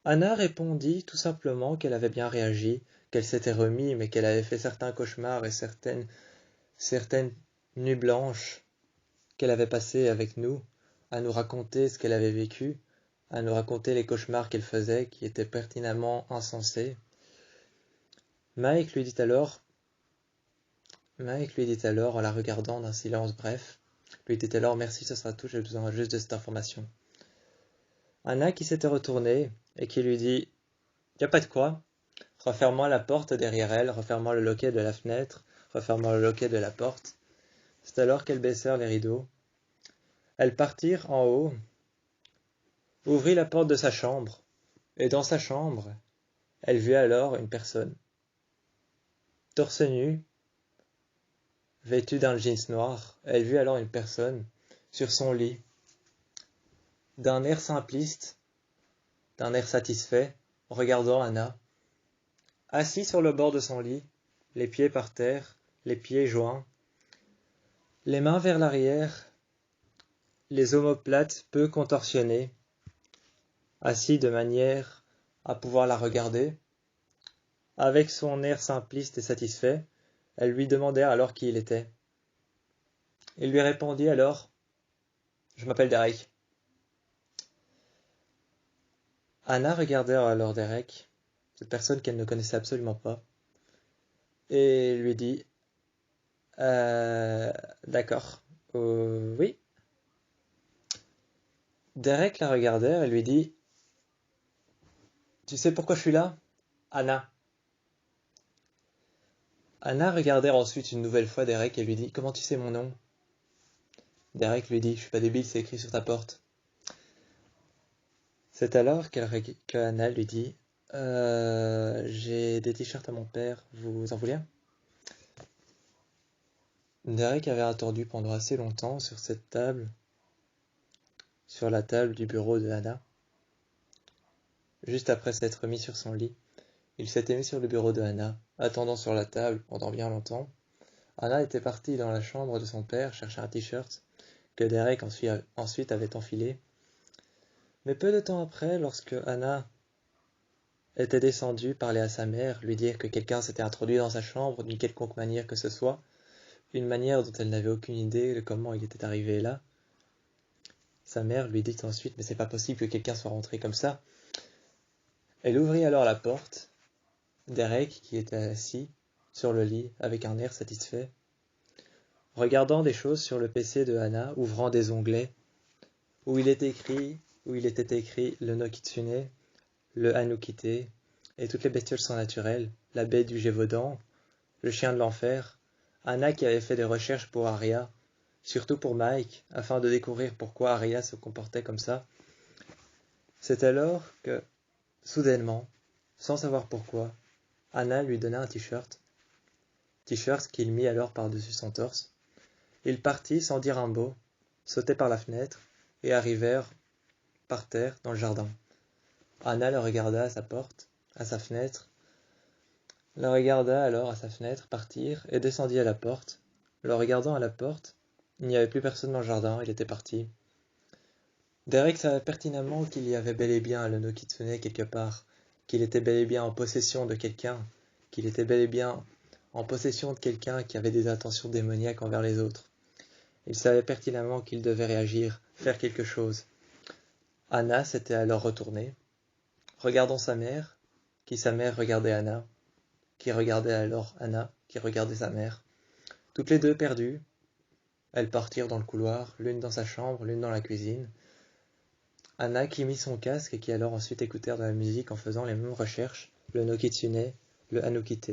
Anna répondit tout simplement qu'elle avait bien réagi, qu'elle s'était remise, mais qu'elle avait fait certains cauchemars et certaines nuits blanches qu'elle avait passées avec nous, à nous raconter ce qu'elle avait vécu, à nous raconter les cauchemars qu'elle faisait, qui étaient pertinemment insensés. Mike lui dit alors, en la regardant d'un silence bref, lui dit alors, merci, ce sera tout, j'ai besoin juste de cette information. Anna qui s'était retournée et qui lui dit, y a pas de quoi, refermant la porte derrière elle, refermant le loquet de la fenêtre, refermant le loquet de la porte. C'est alors qu'elles baissèrent les rideaux. Elles partirent en haut, ouvrit la porte de sa chambre, Et dans sa chambre, elle vit alors une personne, torse nu, vêtue d'un jeans noir. Elle vit alors une personne sur son lit, d'un air simpliste, d'un air satisfait, regardant Anna, assis sur le bord de son lit, les pieds par terre, les pieds joints, les mains vers l'arrière, les omoplates peu contorsionnées, assis de manière à pouvoir la regarder. Avec son air simpliste et satisfait, elle lui demandait alors qui il était. Il lui répondit alors: « Je m'appelle Derek. » Anna regardait alors Derek, cette personne qu'elle ne connaissait absolument pas, et lui dit: D'accord, oui. » Derek la regardait et lui dit: « Tu sais pourquoi je suis là, Anna ?» Anna regardait ensuite une nouvelle fois Derek et lui dit: « Comment tu sais mon nom ?» Derek lui dit: « Je suis pas débile, c'est écrit sur ta porte. » C'est alors qu'Anna lui dit: « J'ai des t-shirts à mon père, vous en voulez un ?» Derek avait attendu pendant assez longtemps sur cette table, sur la table du bureau de Anna. Juste après s'être mis sur son lit, il s'était mis sur le bureau de Anna, attendant sur la table pendant bien longtemps. Anna était partie dans la chambre de son père chercher un t-shirt que Derek ensuite avait enfilé. Mais peu de temps après, lorsque Anna était descendue parler à sa mère, lui dire que quelqu'un s'était introduit dans sa chambre d'une quelconque manière que ce soit, une manière dont elle n'avait aucune idée de comment il était arrivé là, sa mère lui dit ensuite: « Mais c'est pas possible que quelqu'un soit rentré comme ça. » Elle ouvrit alors la porte. Derek, qui était assis sur le lit avec un air satisfait, regardant des choses sur le PC de Anna, ouvrant des onglets où il était écrit le no Kitsune, le Hanukite, et toutes les bestioles sont naturelles, la baie du Gévaudan, le chien de l'enfer. Anna qui avait fait des recherches pour Arya, surtout pour Mike, afin de découvrir pourquoi Arya se comportait comme ça. C'est alors que, soudainement, sans savoir pourquoi, Anna lui donna un t-shirt qu'il mit alors par-dessus son torse. Il partit sans dire un mot, sautait par la fenêtre, et arrivèrent par terre dans le jardin. Anna le regarda à sa porte, à sa fenêtre, le regarda alors à sa fenêtre partir et descendit à la porte. Le regardant à la porte, il n'y avait plus personne dans le jardin, il était parti. Derek savait pertinemment qu'il y avait bel et bien le no Kitsune quelque part, qu'il était bel et bien en possession de quelqu'un, qu'il était bel et bien en possession de quelqu'un qui avait des intentions démoniaques envers les autres. Il savait pertinemment qu'il devait réagir, faire quelque chose. Anna s'était alors retournée, regardant sa mère, qui sa mère regardait Anna, qui regardait alors Anna, qui regardait sa mère. Toutes les deux perdues, elles partirent dans le couloir, l'une dans sa chambre, l'une dans la cuisine. Anna qui mit son casque et qui alors ensuite écoutèrent de la musique en faisant les mêmes recherches, le no Kitsune, le Hanukite.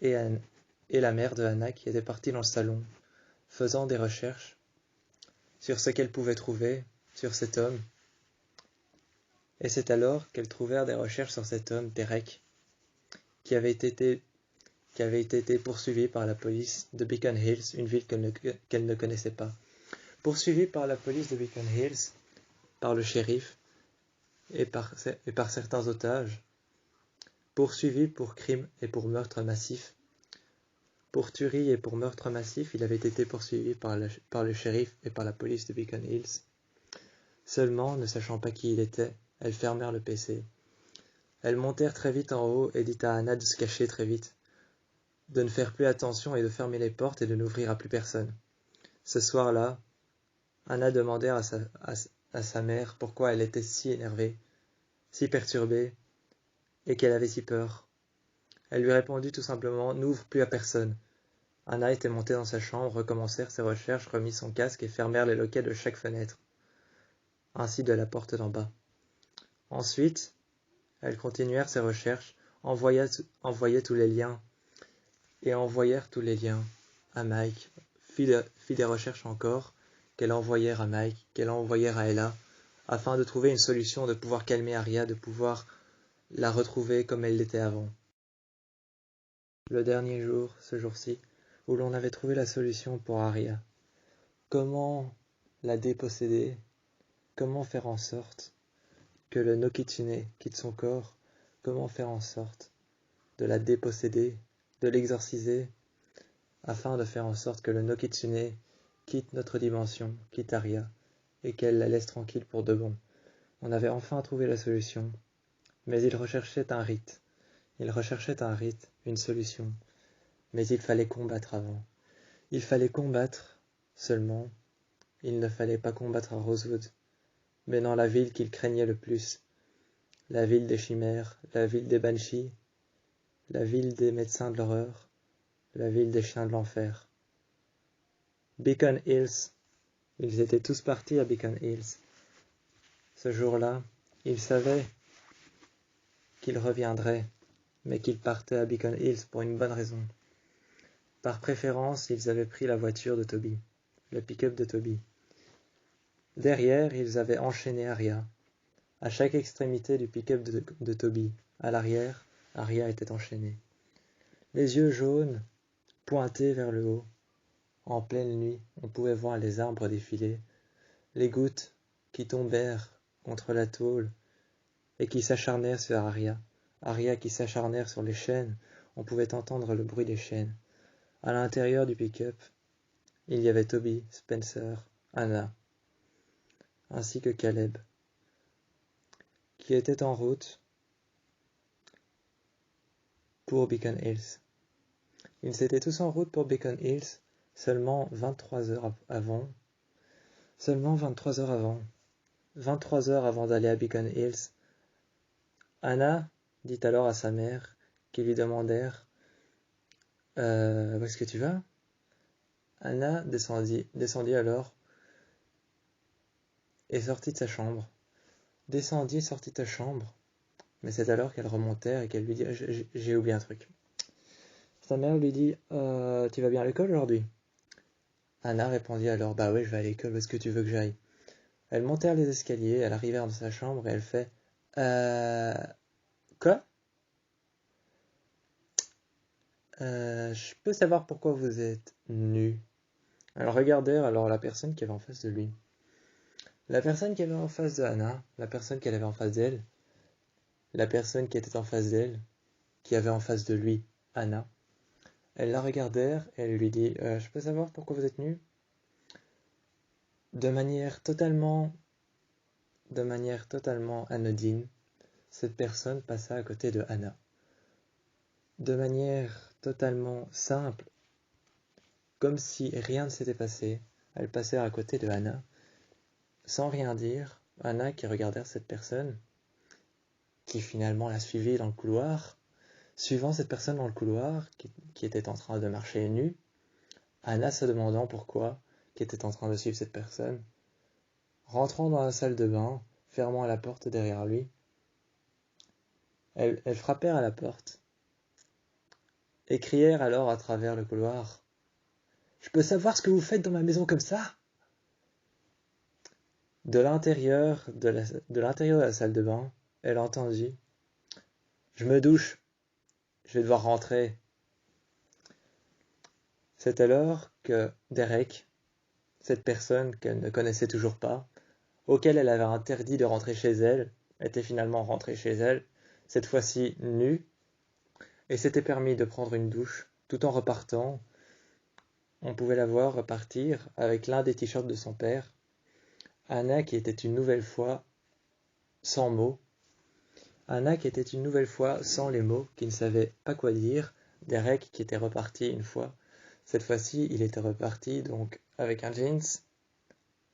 Et la mère de Anna qui était partie dans le salon, faisant des recherches sur ce qu'elle pouvait trouver sur cet homme. Et c'est alors qu'elles trouvèrent des recherches sur cet homme, Derek, qui avait été poursuivi par la police de Beacon Hills, une ville qu'elle ne connaissait pas. Poursuivi par la police de Beacon Hills, par le shérif et par certains otages, poursuivi pour crime et pour meurtre massif. Pour tuerie et pour meurtre massif, il avait été poursuivi par le shérif et par la police de Beacon Hills. Seulement, ne sachant pas qui il était, elles fermèrent le PC. Elles montèrent très vite en haut et dit à Anna de se cacher très vite, de ne faire plus attention et de fermer les portes et de n'ouvrir à plus personne. Ce soir-là, Anna demandait à sa mère pourquoi elle était si énervée, si perturbée, et qu'elle avait si peur. Elle lui répondit tout simplement: « N'ouvre plus à personne. » Anna était montée dans sa chambre, recommencèrent ses recherches, remit son casque et fermèrent les loquets de chaque fenêtre, ainsi de la porte d'en bas. Ensuite, elles continuèrent ses recherches, envoyaient tous les liens, et envoyèrent tous les liens à Mike, fit des recherches encore, qu'elle envoyèrent à Mike, qu'elle envoyèrent à Ella, afin de trouver une solution, de pouvoir calmer Arya, de pouvoir la retrouver comme elle l'était avant. Le dernier jour, ce jour-ci, où l'on avait trouvé la solution pour Arya. Comment la déposséder? Comment faire en sorte que le Nokitsune quitte son corps? Comment faire en sorte de la déposséder, de l'exorciser, afin de faire en sorte que le Nokitsune quitte notre dimension, quitte Arya, et qu'elle la laisse tranquille pour de bon. On avait enfin trouvé la solution, mais il recherchait un rite. Il recherchait un rite, une solution. Mais il fallait combattre avant. Il fallait combattre seulement. Il ne fallait pas combattre à Rosewood, mais dans la ville qu'il craignait le plus. La ville des chimères, la ville des banshees, la ville des médecins de l'horreur, la ville des chiens de l'enfer. Beacon Hills. Ils étaient tous partis à Beacon Hills. Ce jour-là, ils savaient qu'ils reviendraient, mais qu'ils partaient à Beacon Hills pour une bonne raison. Par préférence, ils avaient pris la voiture de Toby, le pick-up de Toby. Derrière, ils avaient enchaîné Arya. À chaque extrémité du pick-up de Toby, à l'arrière, Arya était enchaînée. Les yeux jaunes, pointés vers le haut. En pleine nuit, on pouvait voir les arbres défiler, les gouttes qui tombèrent contre la tôle et qui s'acharnèrent sur Arya. Arya qui s'acharnèrent sur les chaînes, on pouvait entendre le bruit des chaînes. À l'intérieur du pick-up, il y avait Toby, Spencer, Anna, ainsi que Caleb, qui étaient en route pour Beacon Hills. Ils étaient tous en route pour Beacon Hills, seulement 23 heures avant. Seulement 23 heures avant. 23 heures avant d'aller à Beacon Hills. Anna dit alors à sa mère, qui lui demandèrent « Où est-ce que tu vas ?» Anna descendit alors et sortit de sa chambre. Descendit et sortit de sa chambre. Mais c'est alors qu'elle remontèrent et qu'elle lui dit « J'ai oublié un truc. » Sa mère lui dit « Tu vas bien à l'école aujourd'hui ?» Anna répondit alors « Bah oui, je vais à l'école, où est-ce que tu veux que j'aille ?» Elles montèrent les escaliers, elles arrivèrent dans sa chambre et elle fait « Quoi ? Je peux savoir pourquoi vous êtes nus ?» Elle regardèrent alors la personne qui avait en face de lui. La personne qui avait en face de Anna, la personne qu'elle avait en face d'elle, la personne qui était en face d'elle, qui avait en face de lui, Anna. Elles la regardèrent et elle lui dit « Je peux savoir pourquoi vous êtes nus ?» De manière totalement anodine, cette personne passa à côté de Anna. De manière totalement simple, comme si rien ne s'était passé, elles passèrent à côté de Anna, sans rien dire. Anna qui regardait cette personne, qui finalement la suivit dans le couloir, suivant cette personne dans le couloir, qui était en train de marcher nue, Anna se demandant pourquoi, qui était en train de suivre cette personne, rentrant dans la salle de bain, fermant la porte derrière lui. Elles frappèrent à la porte, et crièrent alors à travers le couloir « Je peux savoir ce que vous faites dans ma maison comme ça ?» De l'intérieur de la salle de bain, elle entendit « Je me douche, je vais devoir rentrer. » C'est alors que Derek, cette personne qu'elle ne connaissait toujours pas, auquel elle avait interdit de rentrer chez elle, était finalement rentrée chez elle, cette fois-ci nue, et s'était permis de prendre une douche, tout en repartant. On pouvait la voir repartir avec l'un des t-shirts de son père, Anna qui était une nouvelle fois sans mots, Anna qui était une nouvelle fois sans les mots, qui ne savait pas quoi dire, Derek qui était reparti une fois. Cette fois-ci, il était reparti donc avec un jeans,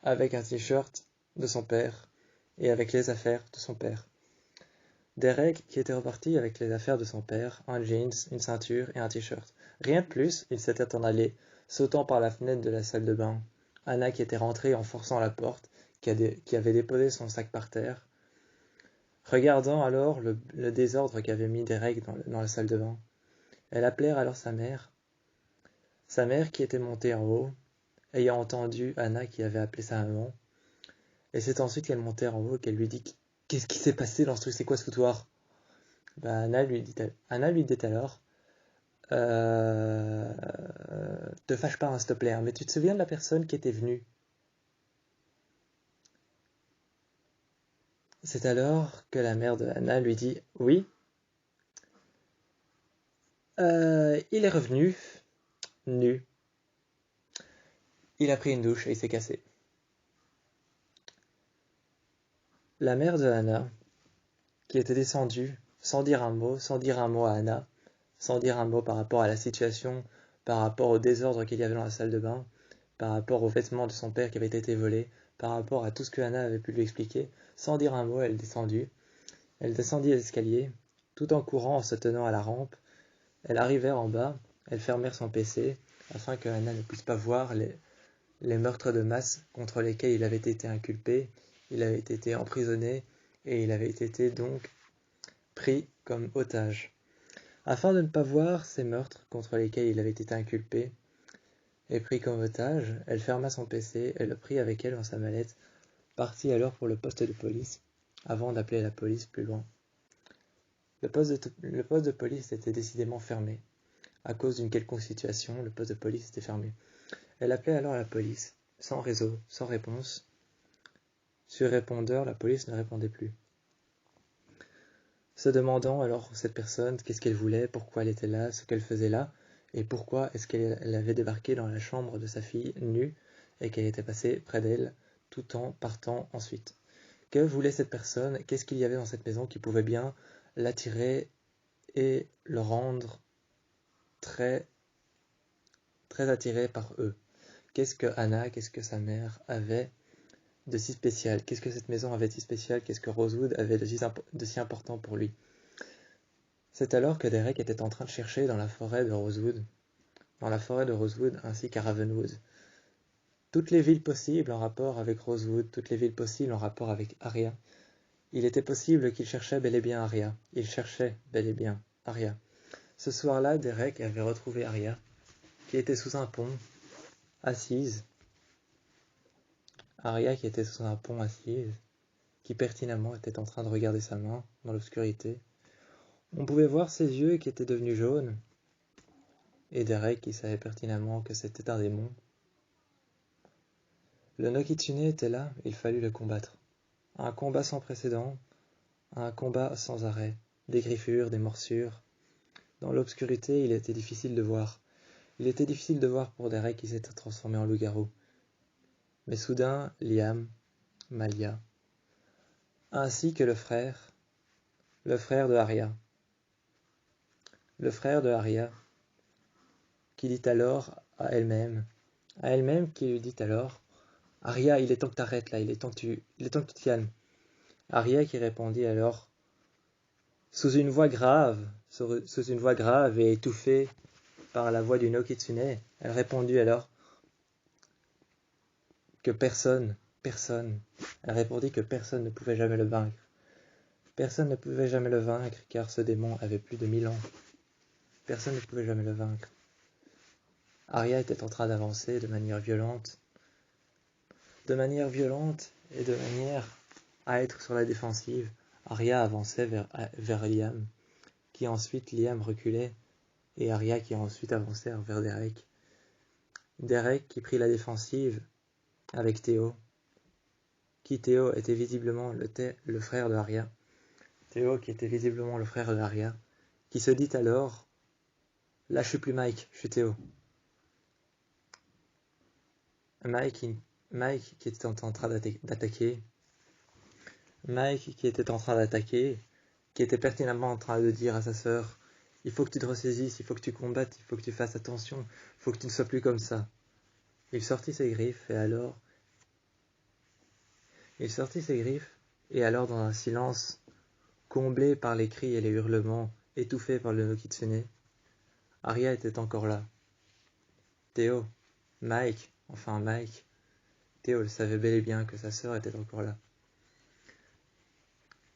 avec un t-shirt de son père et avec les affaires de son père. Derek qui était reparti avec les affaires de son père, un jeans, une ceinture et un t-shirt. Rien de plus, il s'était en allé, sautant par la fenêtre de la salle de bain. Anna qui était rentrée en forçant la porte, qui avait déposé son sac par terre, regardant alors le désordre qu'avait mis Derek dans la salle de bain. Elle appelait alors sa mère qui était montée en haut, ayant entendu Anna qui avait appelé sa maman, Et c'est ensuite qu'elle montait en haut qu'elle lui dit qu'est-ce qui s'est passé dans ce truc, c'est quoi ce foutoir? Anna lui dit alors euh, te fâche pas, hein, s'il te plaît, hein, mais tu te souviens de la personne qui était venue? C'est alors que la mère de Anna lui dit oui, il est revenu, nu. Il a pris une douche et il s'est cassé. La mère de Anna, qui était descendue, sans dire un mot à Anna, sans dire un mot par rapport à la situation, par rapport au désordre qu'il y avait dans la salle de bain, par rapport aux vêtements de son père qui avaient été volés, par rapport à tout ce que Anna avait pu lui expliquer, sans dire un mot, elle descendit. Elle descendit l'escalier, tout en courant, en se tenant à la rampe. Elle arrivait en bas, elle fermait son PC, afin que Anna ne puisse pas voir les meurtres de masse contre lesquels il avait été inculpé, il avait été emprisonné, et il avait été donc pris comme otage. Afin de ne pas voir ces meurtres contre lesquels il avait été inculpé et pris comme otage, elle ferma son PC et le prit avec elle dans sa mallette, partit alors pour le poste de police, avant d'appeler la police plus loin. Le poste de police était décidément fermé. À cause d'une quelconque situation, le poste de police était fermé. Elle appelait alors la police, sans réseau, sans réponse. Sur répondeur, la police ne répondait plus. Se demandant alors cette personne, qu'est-ce qu'elle voulait, pourquoi elle était là, ce qu'elle faisait là, et pourquoi est-ce qu'elle avait débarqué dans la chambre de sa fille nue et qu'elle était passée près d'elle tout en partant ensuite. Que voulait cette personne? Qu'est-ce qu'il y avait dans cette maison qui pouvait bien l'attirer et le rendre très, très attiré par eux? Qu'est-ce que Anna, qu'est-ce que sa mère avait de si spécial? Qu'est-ce que cette maison avait de si spécial? Qu'est-ce que Rosewood avait de si important pour lui? C'est alors que Derek était en train de chercher dans la forêt de Rosewood ainsi qu'à Ravenwood, toutes les villes possibles en rapport avec Rosewood, toutes les villes possibles en rapport avec Arya. Il était possible qu'il cherchait bel et bien Arya. Il cherchait bel et bien Arya. Ce soir-là, Derek avait retrouvé Arya, qui était sous un pont, assise. Arya qui était sous un pont assise, qui pertinemment était en train de regarder sa main dans l'obscurité. On pouvait voir ses yeux qui étaient devenus jaunes, et Derek qui savait pertinemment que c'était un démon. Le Nokitsune était là, il fallut le combattre. Un combat sans précédent, un combat sans arrêt, des griffures, des morsures. Dans l'obscurité, il était difficile de voir. Il était difficile de voir pour Derek qui s'était transformé en loup-garou. Mais soudain, Liam, Malia, ainsi que le frère de Arya. Le frère de Arya, qui dit alors à elle-même qui lui dit alors, Arya, il est temps que t'arrêtes là, il est temps que tu te calmes. Arya qui répondit alors, sous une voix grave et étouffée par la voix du Nokitsune, elle répondit alors que personne, elle répondit que personne ne pouvait jamais le vaincre. Personne ne pouvait jamais le vaincre, car ce démon avait plus de 1000 ans. Personne ne pouvait jamais le vaincre. Arya était en train d'avancer de manière violente et de manière à être sur la défensive. Arya avançait vers Liam, Liam reculait, et Arya qui ensuite avançait vers Derek. Derek qui prit la défensive avec Théo, Théo était visiblement le frère de Arya. Théo qui était visiblement le frère de Arya, qui se dit alors, là je suis plus Mike, je suis Théo. Mike qui était en train d'attaquer, qui était pertinemment en train de dire à sa sœur, il faut que tu te ressaisisses, il faut que tu combattes, il faut que tu fasses attention, il faut que tu ne sois plus comme ça. Il sortit ses griffes et alors dans un silence comblé par les cris et les hurlements, étouffé par le Nokitsune, Arya était encore là. Théo, Mike, Théo le savait bel et bien que sa sœur était encore là.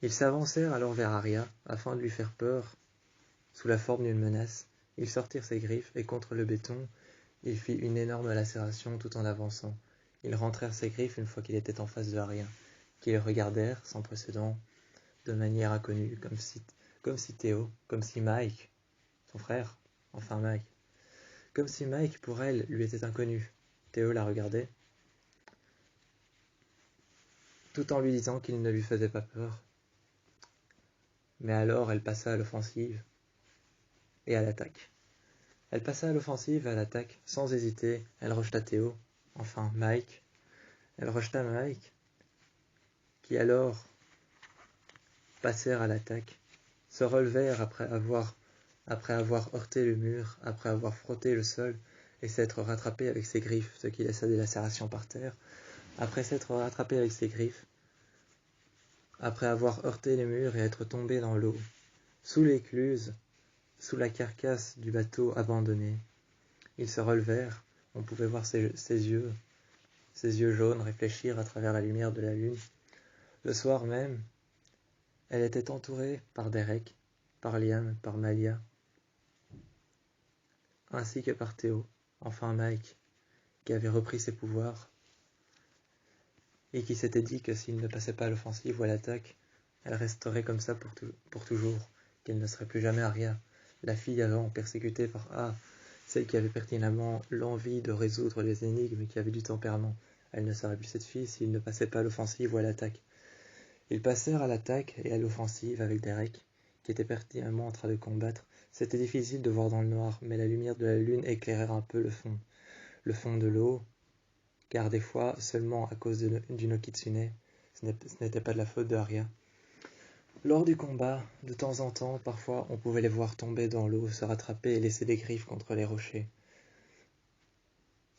Ils s'avancèrent alors vers Arya, afin de lui faire peur, sous la forme d'une menace. Ils sortirent ses griffes, et contre le béton, il fit une énorme lacération tout en avançant. Ils rentrèrent ses griffes une fois qu'il était en face de Arya. qui les regardèrent sans précédent, de manière inconnue, comme si Théo, comme si Mike, son frère, enfin Mike, comme si Mike pour elle lui était inconnu. Théo la regardait, tout en lui disant qu'il ne lui faisait pas peur. Mais alors elle passa à l'offensive et à l'attaque. Elle passa à l'offensive et à l'attaque, sans hésiter, elle rejeta Théo, enfin Mike. Elle rejeta Mike, qui alors passèrent à l'attaque, se relevèrent après avoir heurté le mur, après avoir frotté le sol et s'être rattrapés avec ses griffes, ce qui laissa des lacérations par terre. Après s'être rattrapés avec ses griffes, après avoir heurté les murs et être tombés dans l'eau, sous l'écluse, sous la carcasse du bateau abandonné, ils se relevèrent, on pouvait voir ses yeux jaunes réfléchir à travers la lumière de la lune. Le soir même, elle était entourée par Derek, par Liam, par Malia, ainsi que par Théo, enfin Mike, qui avait repris ses pouvoirs, et qui s'était dit que s'il ne passait pas à l'offensive ou à l'attaque, elle resterait comme ça pour toujours, qu'elle ne serait plus jamais Arya, la fille avant persécutée par celle qui avait pertinemment l'envie de résoudre les énigmes et qui avait du tempérament. Elle ne serait plus cette fille s'il ne passait pas à l'offensive ou à l'attaque. Ils passèrent à l'attaque et à l'offensive avec Derek, qui était pertinemment en train de combattre. C'était difficile de voir dans le noir, mais la lumière de la lune éclairait un peu le fond de l'eau, car des fois, seulement à cause du no Kitsune, ce n'était pas de la faute de Arya. Lors du combat, de temps en temps, parfois, on pouvait les voir tomber dans l'eau, se rattraper et laisser des griffes contre les rochers.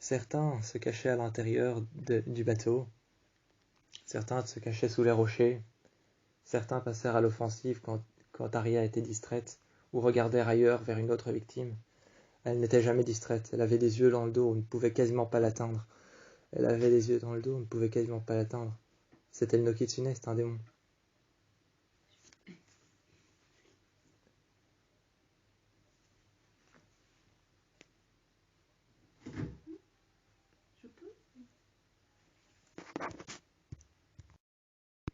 Certains se cachaient à l'intérieur du bateau, certains se cachaient sous les rochers, certains passèrent à l'offensive quand Arya était distraite, ou regardèrent ailleurs vers une autre victime. Elle n'était jamais distraite, elle avait des yeux dans le dos, on ne pouvait quasiment pas l'atteindre. Elle avait les yeux dans le dos, on ne pouvait quasiment pas l'atteindre. C'était le no Kitsune, c'est un démon.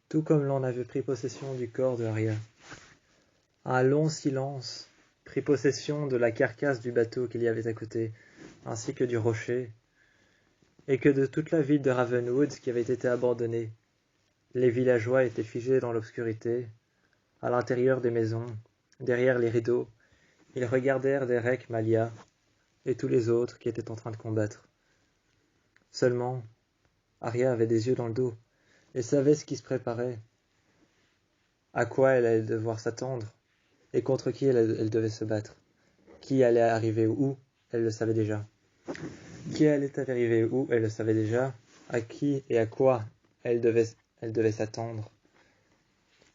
Tout comme l'on avait pris possession du corps de Arya. Un long silence prit possession de la carcasse du bateau qu'il y avait à côté, ainsi que du rocher, et que de toute la ville de Ravenwood qui avait été abandonnée. Les villageois étaient figés dans l'obscurité, à l'intérieur des maisons, derrière les rideaux. Ils regardèrent Derek, Malia et tous les autres qui étaient en train de combattre. Seulement, Arya avait des yeux dans le dos. Elle savait ce qui se préparait, à quoi elle allait devoir s'attendre, et contre qui elle devait se battre. Qui allait arriver où, elle le savait déjà. Qui allait arriver où, elle le savait déjà. À qui et à quoi elle devait s'attendre.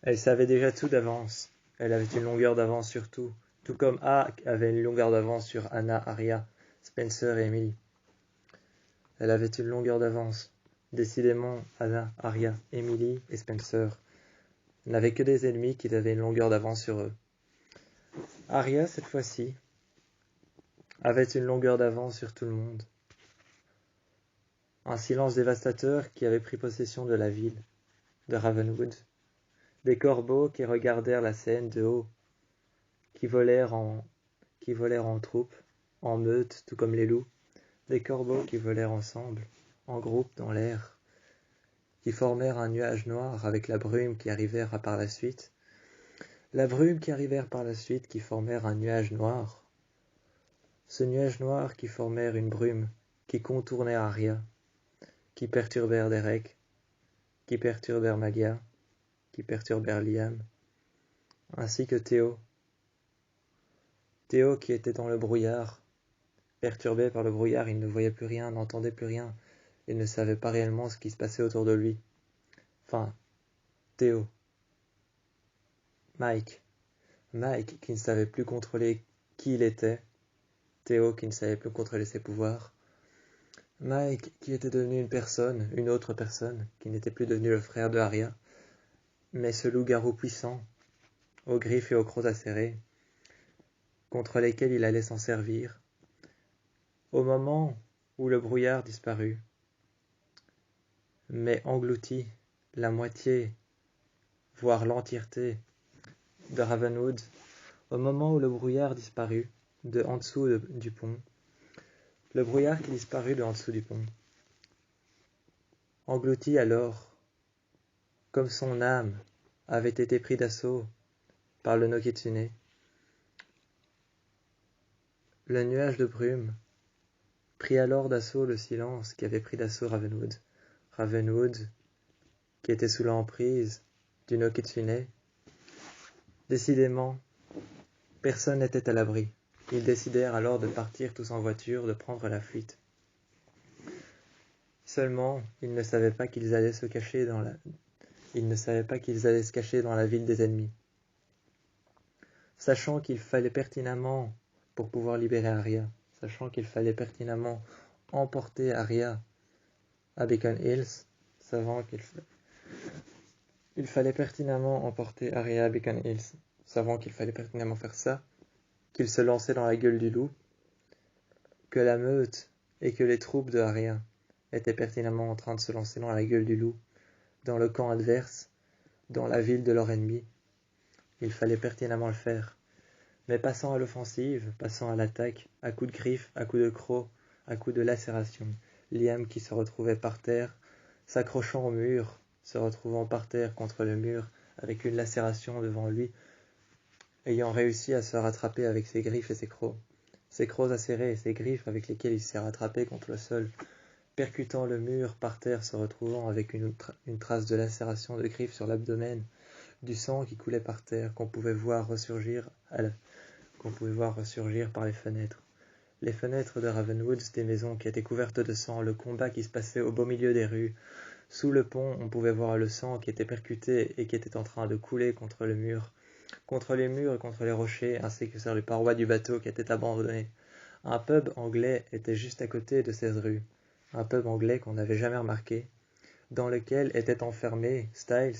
Elle savait déjà tout d'avance. Elle avait une longueur d'avance sur tout comme avait une longueur d'avance sur Anna, Arya, Spencer et Emily. Elle avait une longueur d'avance. Décidément, Anna, Arya, Emily et Spencer n'avaient que des ennemis qui avaient une longueur d'avance sur eux. Arya, cette fois-ci, avait une longueur d'avance sur tout le monde. Un silence dévastateur qui avait pris possession de la ville, de Ravenwood. Des corbeaux qui regardèrent la scène de haut, qui volèrent en troupe, en meute, tout comme les loups. Des corbeaux qui volèrent ensemble, en groupe dans l'air, qui formèrent un nuage noir avec la brume qui arrivèrent par la suite. La brume qui arrivèrent par la suite qui formèrent un nuage noir. Ce nuage noir qui formèrent une brume qui contournait Arya, qui perturbèrent Derek, qui perturbèrent Malia, qui perturbèrent Liam, ainsi que Théo. Théo qui était dans le brouillard. Perturbé par le brouillard, il ne voyait plus rien, n'entendait plus rien, et ne savait pas réellement ce qui se passait autour de lui. Enfin, Théo. Mike qui ne savait plus contrôler qui il était. Théo qui ne savait plus contrôler ses pouvoirs. Mike qui était devenu une autre personne, qui n'était plus devenu le frère de Arya, mais ce loup-garou puissant, aux griffes et aux crocs acérés, contre lesquels il allait s'en servir, au moment où le brouillard disparut, mais englouti la moitié, voire l'entièreté de Ravenwood, au moment où le brouillard disparut de en dessous du pont. Le brouillard qui disparut de en dessous du pont, englouti alors, comme son âme avait été pris d'assaut par le Nokitsune. Le nuage de brume prit alors d'assaut le silence qui avait pris d'assaut Ravenwood. Ravenwood, qui était sous l'emprise du Nokitsune. Décidément, personne n'était à l'abri. Ils décidèrent alors de partir tous en voiture, de prendre la fuite. Seulement, ils ne savaient pas qu'ils allaient se cacher dans la ville des ennemis. Sachant qu'il fallait pertinemment, pour pouvoir libérer Arya, sachant qu'il fallait pertinemment emporter Arya à Beacon Hills, il fallait pertinemment emporter Arya à Beacon Hills, savant qu'il fallait pertinemment faire ça, qu'ils se lançaient dans la gueule du loup, que la meute et que les troupes de Arya étaient pertinemment en train de se lancer dans la gueule du loup, dans le camp adverse, dans la ville de leur ennemi. Il fallait pertinemment le faire. Mais passant à l'offensive, passant à l'attaque, à coups de griffes, à coups de crocs, à coups de lacération, Liam qui se retrouvait par terre, s'accrochant au mur, se retrouvant par terre contre le mur, avec une lacération devant lui, ayant réussi à se rattraper avec ses griffes et ses crocs acérés et ses griffes avec lesquelles il s'est rattrapé contre le sol, percutant le mur par terre, se retrouvant avec une trace de lacération de griffes sur l'abdomen, du sang qui coulait par terre, qu'on pouvait voir ressurgir par les fenêtres. Les fenêtres de Ravenwood, des maisons qui étaient couvertes de sang, le combat qui se passait au beau milieu des rues. Sous le pont, on pouvait voir le sang qui était percuté et qui était en train de couler contre les murs et contre les rochers, ainsi que sur les parois du bateau qui étaient abandonnées. Un pub anglais était juste à côté de cette rue, un pub anglais qu'on n'avait jamais remarqué, dans lequel étaient enfermés Styles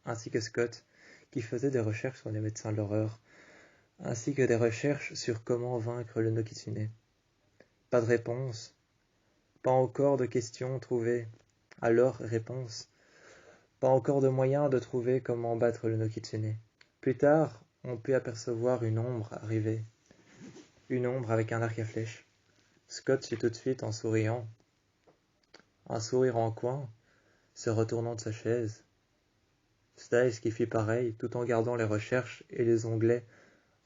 ainsi que Scott, qui faisaient des recherches sur les médecins de l'horreur, ainsi que des recherches sur comment vaincre le Nokitsune. Pas de réponse, pas encore de questions trouvées, alors réponse, pas encore de moyens de trouver comment battre le Nokitsune. Plus tard, on put apercevoir une ombre arriver, une ombre avec un arc à flèche. Scott sut tout de suite en souriant, un sourire en coin, se retournant de sa chaise. Styles qui fit pareil, tout en gardant les recherches et les onglets,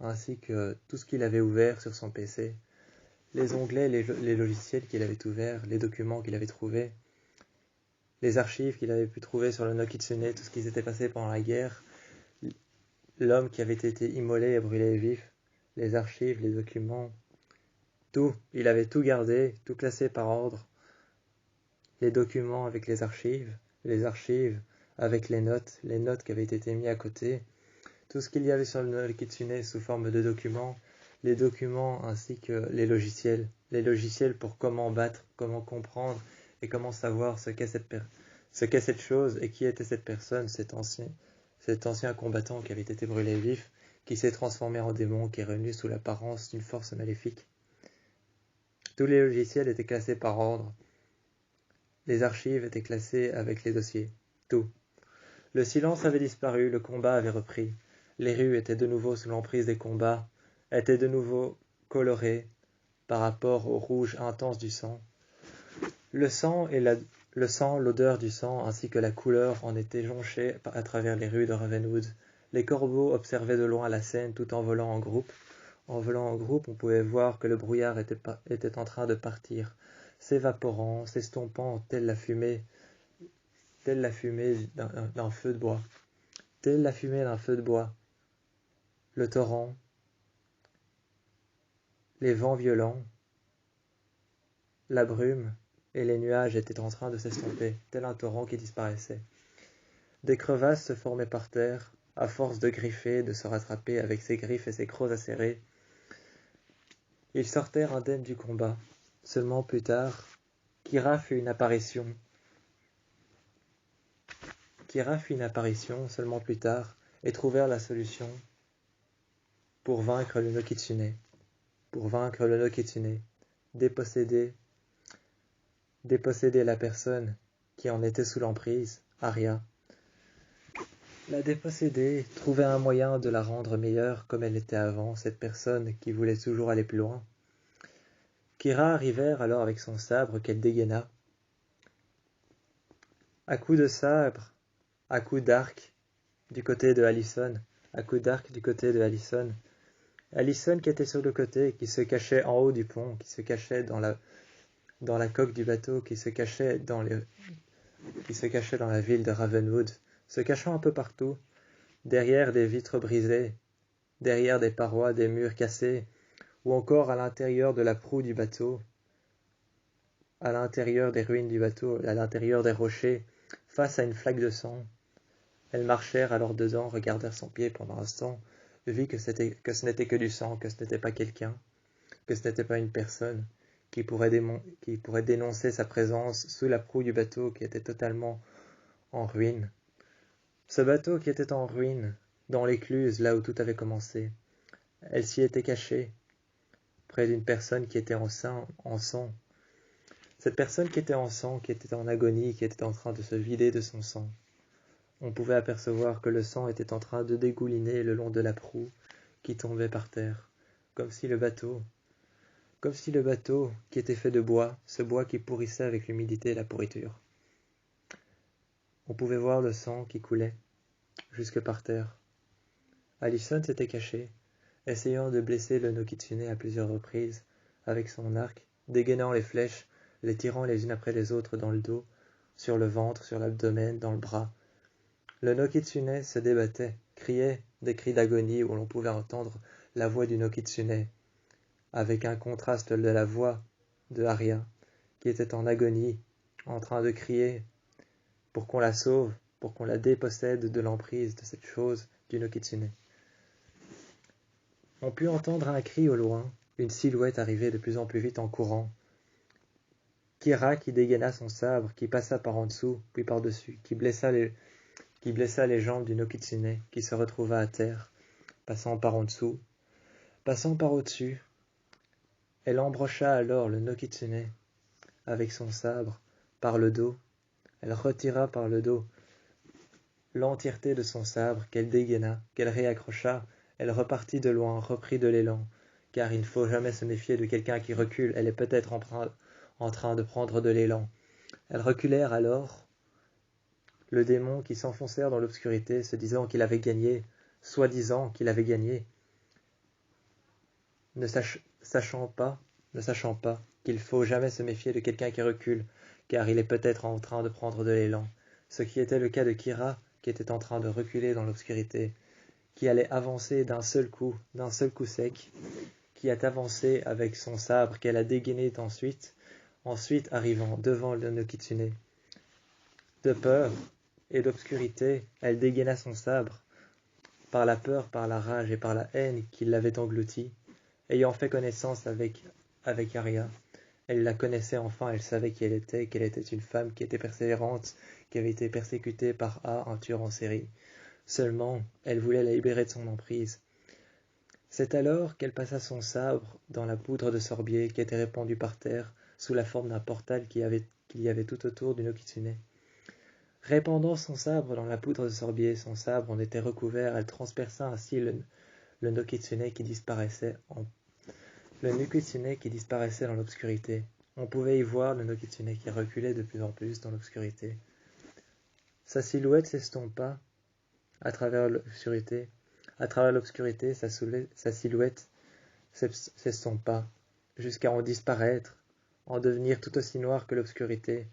ainsi que tout ce qu'il avait ouvert sur son PC. Les onglets, les logiciels qu'il avait ouverts, les documents qu'il avait trouvés, les archives qu'il avait pu trouver sur le Nokitsune, tout ce qui s'était passé pendant la guerre, l'homme qui avait été immolé et brûlé vif, les archives, les documents, tout. Il avait tout gardé, tout classé par ordre. Les documents avec les archives avec les notes qui avaient été mises à côté, tout ce qu'il y avait sur le Nokitsune sous forme de documents, les documents ainsi que les logiciels pour comment battre, comment comprendre et comment savoir ce qu'est cette chose et qui était cette personne, cet ancien combattant qui avait été brûlé vif, qui s'est transformé en démon, qui est revenu sous l'apparence d'une force maléfique. Tous les logiciels étaient classés par ordre. Les archives étaient classées avec les dossiers. Tout. Le silence avait disparu, le combat avait repris. Les rues étaient de nouveau sous l'emprise des combats, étaient de nouveau colorées par rapport au rouge intense du sang. Le sang, l'odeur du sang, ainsi que la couleur en étaient jonchés à travers les rues de Ravenwood. Les corbeaux observaient de loin la scène tout en volant en groupe. En volant en groupe, on pouvait voir que le brouillard était en train de partir, s'évaporant, s'estompant, telle la fumée d'un feu de bois. Telle la fumée d'un feu de bois. Le torrent, les vents violents, la brume et les nuages étaient en train de s'estomper, tel un torrent qui disparaissait. Des crevasses se formaient par terre, à force de griffer, de se rattraper avec ses griffes et ses crocs acérés. Ils sortirent indemnes du combat. Seulement plus tard, Kyra fit une apparition. Seulement plus tard et trouvèrent la solution pour vaincre le Nokitsune. Déposséder la personne qui en était sous l'emprise, Arya. La dépossédée trouvait un moyen de la rendre meilleure comme elle était avant, cette personne qui voulait toujours aller plus loin. Kyra arrivèrent alors avec son sabre qu'elle dégaina. À coups de sabre, à coups d'arc du côté de Alyson, à coups d'arc du côté de Alyson. Alyson qui était sur le côté, qui se cachait en haut du pont, qui se cachait dans la coque du bateau, qui se cachait dans la ville de Ravenwood, se cachant un peu partout, derrière des vitres brisées, derrière des parois, des murs cassés, ou encore à l'intérieur de la proue du bateau, à l'intérieur des ruines du bateau, à l'intérieur des rochers, face à une flaque de sang. Elles marchèrent alors dedans, regardèrent son pied pendant un instant, vit que ce n'était que du sang, que ce n'était pas quelqu'un, que ce n'était pas une personne qui pourrait dénoncer sa présence sous la proue du bateau qui était totalement en ruine. Ce bateau qui était en ruine, dans l'écluse, là où tout avait commencé, elle s'y était cachée, près d'une personne qui était en sang. Cette personne qui était en sang, qui était en agonie, qui était en train de se vider de son sang. On pouvait apercevoir que le sang était en train de dégouliner le long de la proue qui tombait par terre, comme si le bateau, qui était fait de bois, ce bois qui pourrissait avec l'humidité et la pourriture. On pouvait voir le sang qui coulait jusque par terre. Alyson s'était caché, essayant de blesser le Nokitsune à plusieurs reprises avec son arc, dégainant les flèches, les tirant les unes après les autres dans le dos, sur le ventre, sur l'abdomen, dans le bras. Le Nokitsune se débattait, criait des cris d'agonie où l'on pouvait entendre la voix du Nokitsune, avec un contraste de la voix de Arya, qui était en agonie, en train de crier pour qu'on la sauve, pour qu'on la dépossède de l'emprise de cette chose du Nokitsune. On put entendre un cri au loin, une silhouette arriver de plus en plus vite en courant. Kyra qui dégaina son sabre, qui passa par en dessous, puis par-dessus, qui blessa les jambes du Nokitsune, qui se retrouva à terre, passant par en dessous, passant par au-dessus. Elle embrocha alors le Nokitsune avec son sabre par le dos. Elle retira par le dos l'entièreté de son sabre qu'elle dégaina, qu'elle réaccrocha. Elle repartit de loin, reprit de l'élan, car il ne faut jamais se méfier de quelqu'un qui recule. Elle est peut-être en train de prendre de l'élan. Elles reculèrent alors, le démon qui s'enfoncèrent dans l'obscurité, se disant qu'il avait gagné, soi-disant qu'il avait gagné, ne sachant pas qu'il faut jamais se méfier de quelqu'un qui recule, car il est peut-être en train de prendre de l'élan. Ce qui était le cas de Kyra, qui était en train de reculer dans l'obscurité, qui allait avancer d'un seul coup sec, qui a avancé avec son sabre qu'elle a dégainé ensuite arrivant devant le Nokitsune. De peur et d'obscurité, elle dégaina son sabre, par la peur, par la rage et par la haine qui l'avait englouti. Ayant fait connaissance avec Arya, elle la connaissait enfin, elle savait qui elle était, qu'elle était une femme qui était persévérante, qui avait été persécutée par un tueur en série. Seulement, elle voulait la libérer de son emprise. C'est alors qu'elle passa son sabre dans la poudre de sorbier qui était répandue par terre sous la forme d'un portal qu'il y avait tout autour du Nokitsune. Répandant son sabre dans la poudre de sorbier, son sabre en était recouvert, elle transperça ainsi le Nokitsune qui disparaissait dans l'obscurité. On pouvait y voir le Nokitsune qui reculait de plus en plus dans l'obscurité. Sa silhouette s'estompa à travers l'obscurité. À travers l'obscurité, sa silhouette s'estompa, jusqu'à en disparaître, en devenir tout aussi noire que l'obscurité,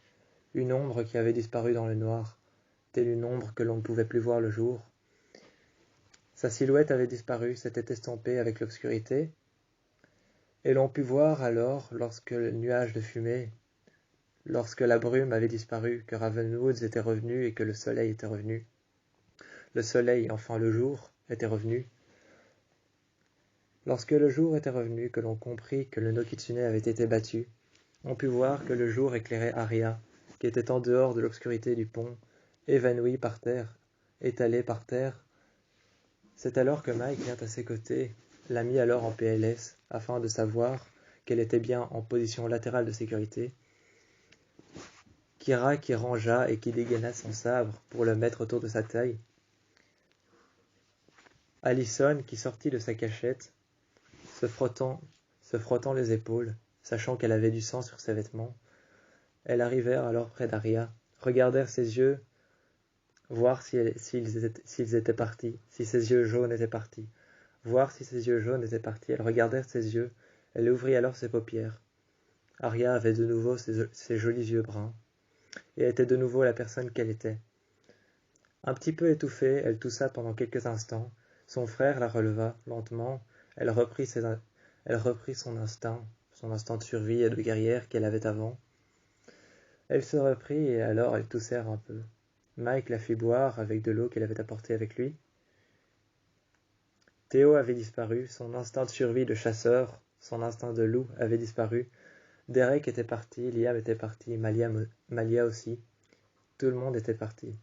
une ombre qui avait disparu dans le noir, telle une ombre que l'on ne pouvait plus voir le jour. Sa silhouette avait disparu, s'était estompée avec l'obscurité, et l'on put voir alors, lorsque le nuage de fumée, lorsque la brume avait disparu, que Ravenwoods était revenu et que le soleil était revenu. Le soleil, enfin le jour, était revenu. Lorsque le jour était revenu, que l'on comprit que le Nokitsune avait été battu, on put voir que le jour éclairait Arya, qui était en dehors de l'obscurité du pont, évanouie par terre, étalée par terre. C'est alors que Mike vient à ses côtés, l'a mis alors en PLS, afin de savoir qu'elle était bien en position latérale de sécurité. Kira qui rangea et qui dégaina son sabre pour le mettre autour de sa taille. Allison qui sortit de sa cachette, se frottant les épaules, sachant qu'elle avait du sang sur ses vêtements. Elles arrivèrent alors près d'Arya, regardèrent ses yeux, voir s'ils étaient partis, si ses yeux jaunes étaient partis. Voir si ses yeux jaunes étaient partis, elles regardèrent ses yeux, elle ouvrit alors ses paupières. Arya avait de nouveau ses jolis yeux bruns, et était de nouveau la personne qu'elle était. Un petit peu étouffée, elle toussa pendant quelques instants. Son frère la releva lentement, elle reprit son instinct de survie et de guerrière qu'elle avait avant. Elle se reprit et alors elles toussèrent un peu. Mike la fit boire avec de l'eau qu'elle avait apportée avec lui. Théo avait disparu, son instinct de survie de chasseur, son instinct de loup avait disparu. Derek était parti, Liam était parti, Malia aussi. Tout le monde était parti.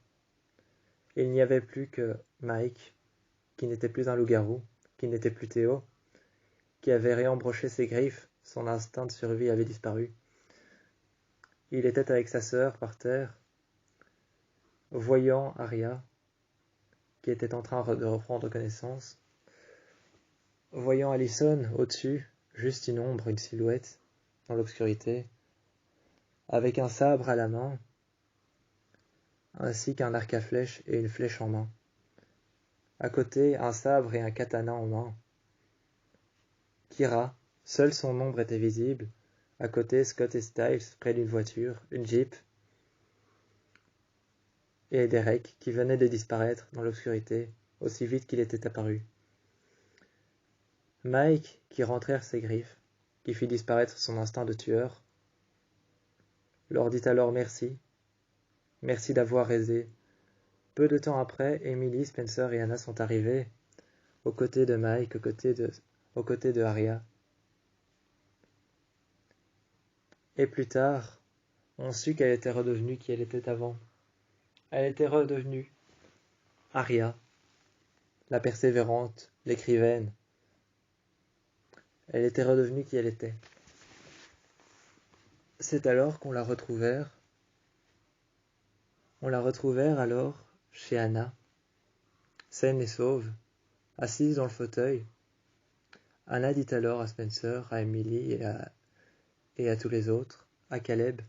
Il n'y avait plus que Mike, qui n'était plus un loup-garou, qui n'était plus Théo, qui avait réembroché ses griffes, son instinct de survie avait disparu. Il était avec sa sœur par terre, voyant Arya, qui était en train de reprendre connaissance, voyant Allison au-dessus, juste une ombre, une silhouette, dans l'obscurité, avec un sabre à la main, ainsi qu'un arc à flèche et une flèche en main. À côté, un sabre et un katana en main. Kira, seul son ombre était visible. À côté, Scott et Styles, près d'une voiture, une Jeep. Et Derek, qui venait de disparaître dans l'obscurité, aussi vite qu'il était apparu. Mike, qui rentrèrent ses griffes, qui fit disparaître son instinct de tueur, leur dit alors merci. Merci d'avoir aidé. Peu de temps après, Emily, Spencer et Anna sont arrivés, aux côtés de Mike, aux côtés de Arya. Et plus tard, on sut qu'elle était redevenue qui elle était avant. Elle était redevenue Arya, la persévérante, l'écrivaine. Elle était redevenue qui elle était. C'est alors qu'on la retrouvèrent. On la retrouvèrent alors chez Anna, saine et sauve, assise dans le fauteuil. Anna dit alors à Spencer, à Emily et à tous les autres, à Caleb,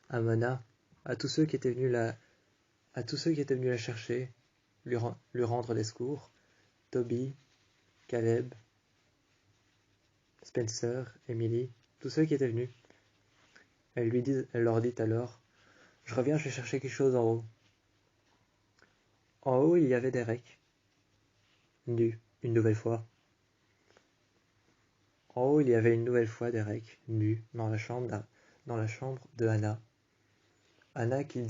à Mona, à tous ceux qui étaient venus la chercher, lui rendre les secours, Toby, Caleb, Spencer, Emily, tous ceux qui étaient venus. Elle leur dit alors, je reviens, je vais chercher quelque chose en haut. En haut, il y avait Derek, nu, une nouvelle fois. En haut, il y avait une nouvelle fois Derek, nu, dans la chambre de Anna. Anna qui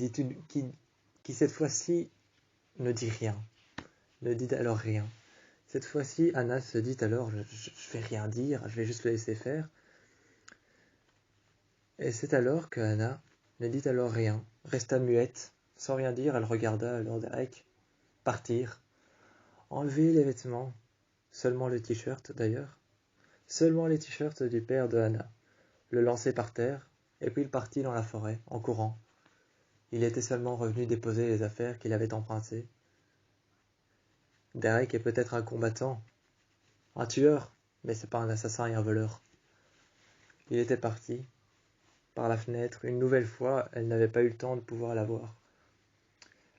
cette fois-ci ne dit rien, ne dit alors rien. Cette fois-ci, Anna se dit alors, je vais rien dire, je vais juste le laisser faire. Et c'est alors que Anna ne dit alors rien, resta muette, sans rien dire, elle regarda alors Derek partir, enlever les vêtements, seulement le t-shirt d'ailleurs, seulement les t-shirts du père de Anna, le lancer par terre, et puis il partit dans la forêt, en courant. Il était seulement revenu déposer les affaires qu'il avait empruntées. Derek est peut-être un combattant, un tueur, mais c'est pas un assassin et un voleur. Il était parti, par la fenêtre, une nouvelle fois, elle n'avait pas eu le temps de pouvoir la voir.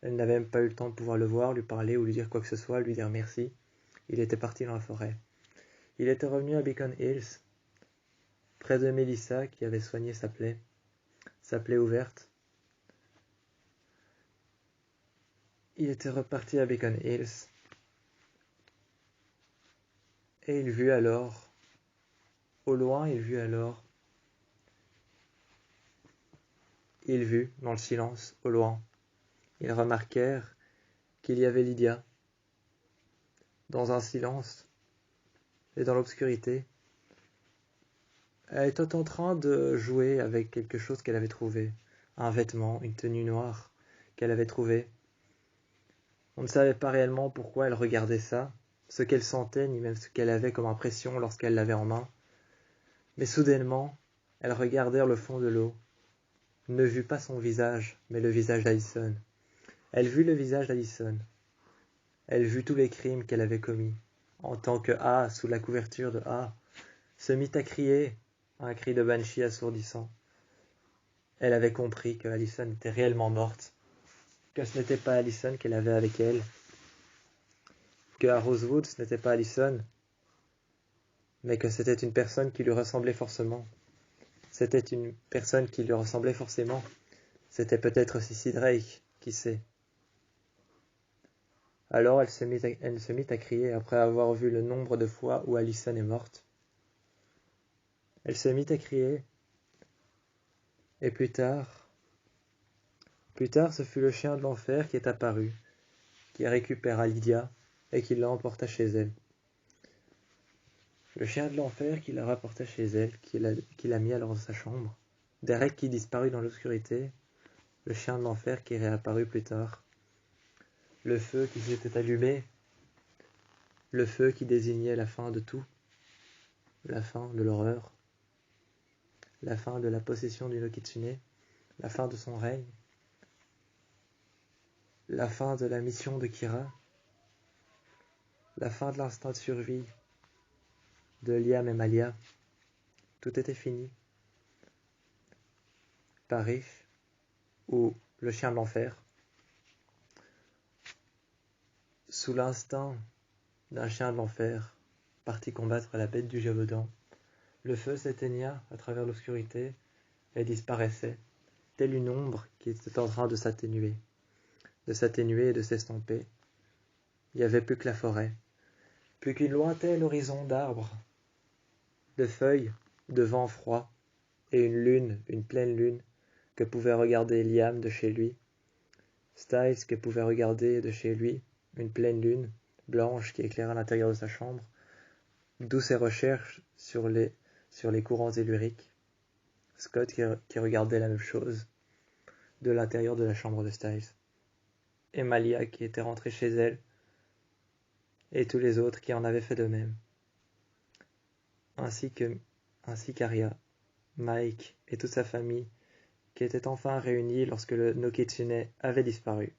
Elle n'avait même pas eu le temps de pouvoir le voir, lui parler ou lui dire quoi que ce soit, lui dire merci. Il était parti dans la forêt. Il était revenu à Beacon Hills, près de Melissa qui avait soigné sa plaie ouverte. Il était reparti à Beacon Hills, et il vit alors, au loin, il vit dans le silence, au loin. Ils remarquèrent qu'il y avait Lydia, dans un silence et dans l'obscurité. Elle était en train de jouer avec quelque chose qu'elle avait trouvé, un vêtement, une tenue noire qu'elle avait trouvé. On ne savait pas réellement pourquoi elle regardait ça, ce qu'elle sentait, ni même ce qu'elle avait comme impression lorsqu'elle l'avait en main. Mais soudainement, elles regardèrent le fond de l'eau. ne vit pas son visage, mais le visage d'Alison. Elle vit le visage d'Alison. Elle vit tous les crimes qu'elle avait commis. En tant que A, sous la couverture de A, se mit à crier, un cri de banshee assourdissant. Elle avait compris que Alison était réellement morte, que ce n'était pas Alison qu'elle avait avec elle, que à Rosewood ce n'était pas Alison, mais que c'était une personne qui lui ressemblait forcément. C'était une personne qui lui ressemblait forcément. C'était peut-être Sissy Drake, qui sait. Alors elle se mit à crier après avoir vu le nombre de fois où Alison est morte. Elle se mit à crier, et plus tard, ce fut le chien de l'enfer qui est apparu, qui récupéra Lydia et qui l'emporta chez elle. Le chien de l'enfer qui la rapporta chez elle, qui la mit alors dans sa chambre. Derek qui disparut dans l'obscurité, le chien de l'enfer qui réapparut plus tard. Le feu qui s'était allumé, le feu qui désignait la fin de tout, la fin de l'horreur, la fin de la possession du Nokitsune, la fin de son règne, la fin de la mission de Kira, la fin de l'instinct de survie de Liam et Malia. Tout était fini. Parrish, ou le chien de l'enfer, sous l'instinct d'un chien de l'enfer, parti combattre la bête du Gévaudan, le feu s'éteigna à travers l'obscurité et disparaissait, telle une ombre qui était en train de s'atténuer et de s'estomper. Il n'y avait plus que la forêt, plus qu'une lointaine horizon d'arbres, de feuilles, de vent froid, et une pleine lune, que pouvait regarder Liam de chez lui, Styles que pouvait regarder de chez lui, une pleine lune, blanche qui éclairait l'intérieur de sa chambre, d'où ses recherches sur les courants telluriques. Scott qui regardait la même chose de l'intérieur de la chambre de Styles. Et Malia qui était rentrée chez elle, et tous les autres qui en avaient fait de même. Ainsi qu'Aria, Mike et toute sa famille qui étaient enfin réunis lorsque le Nokitsune avait disparu.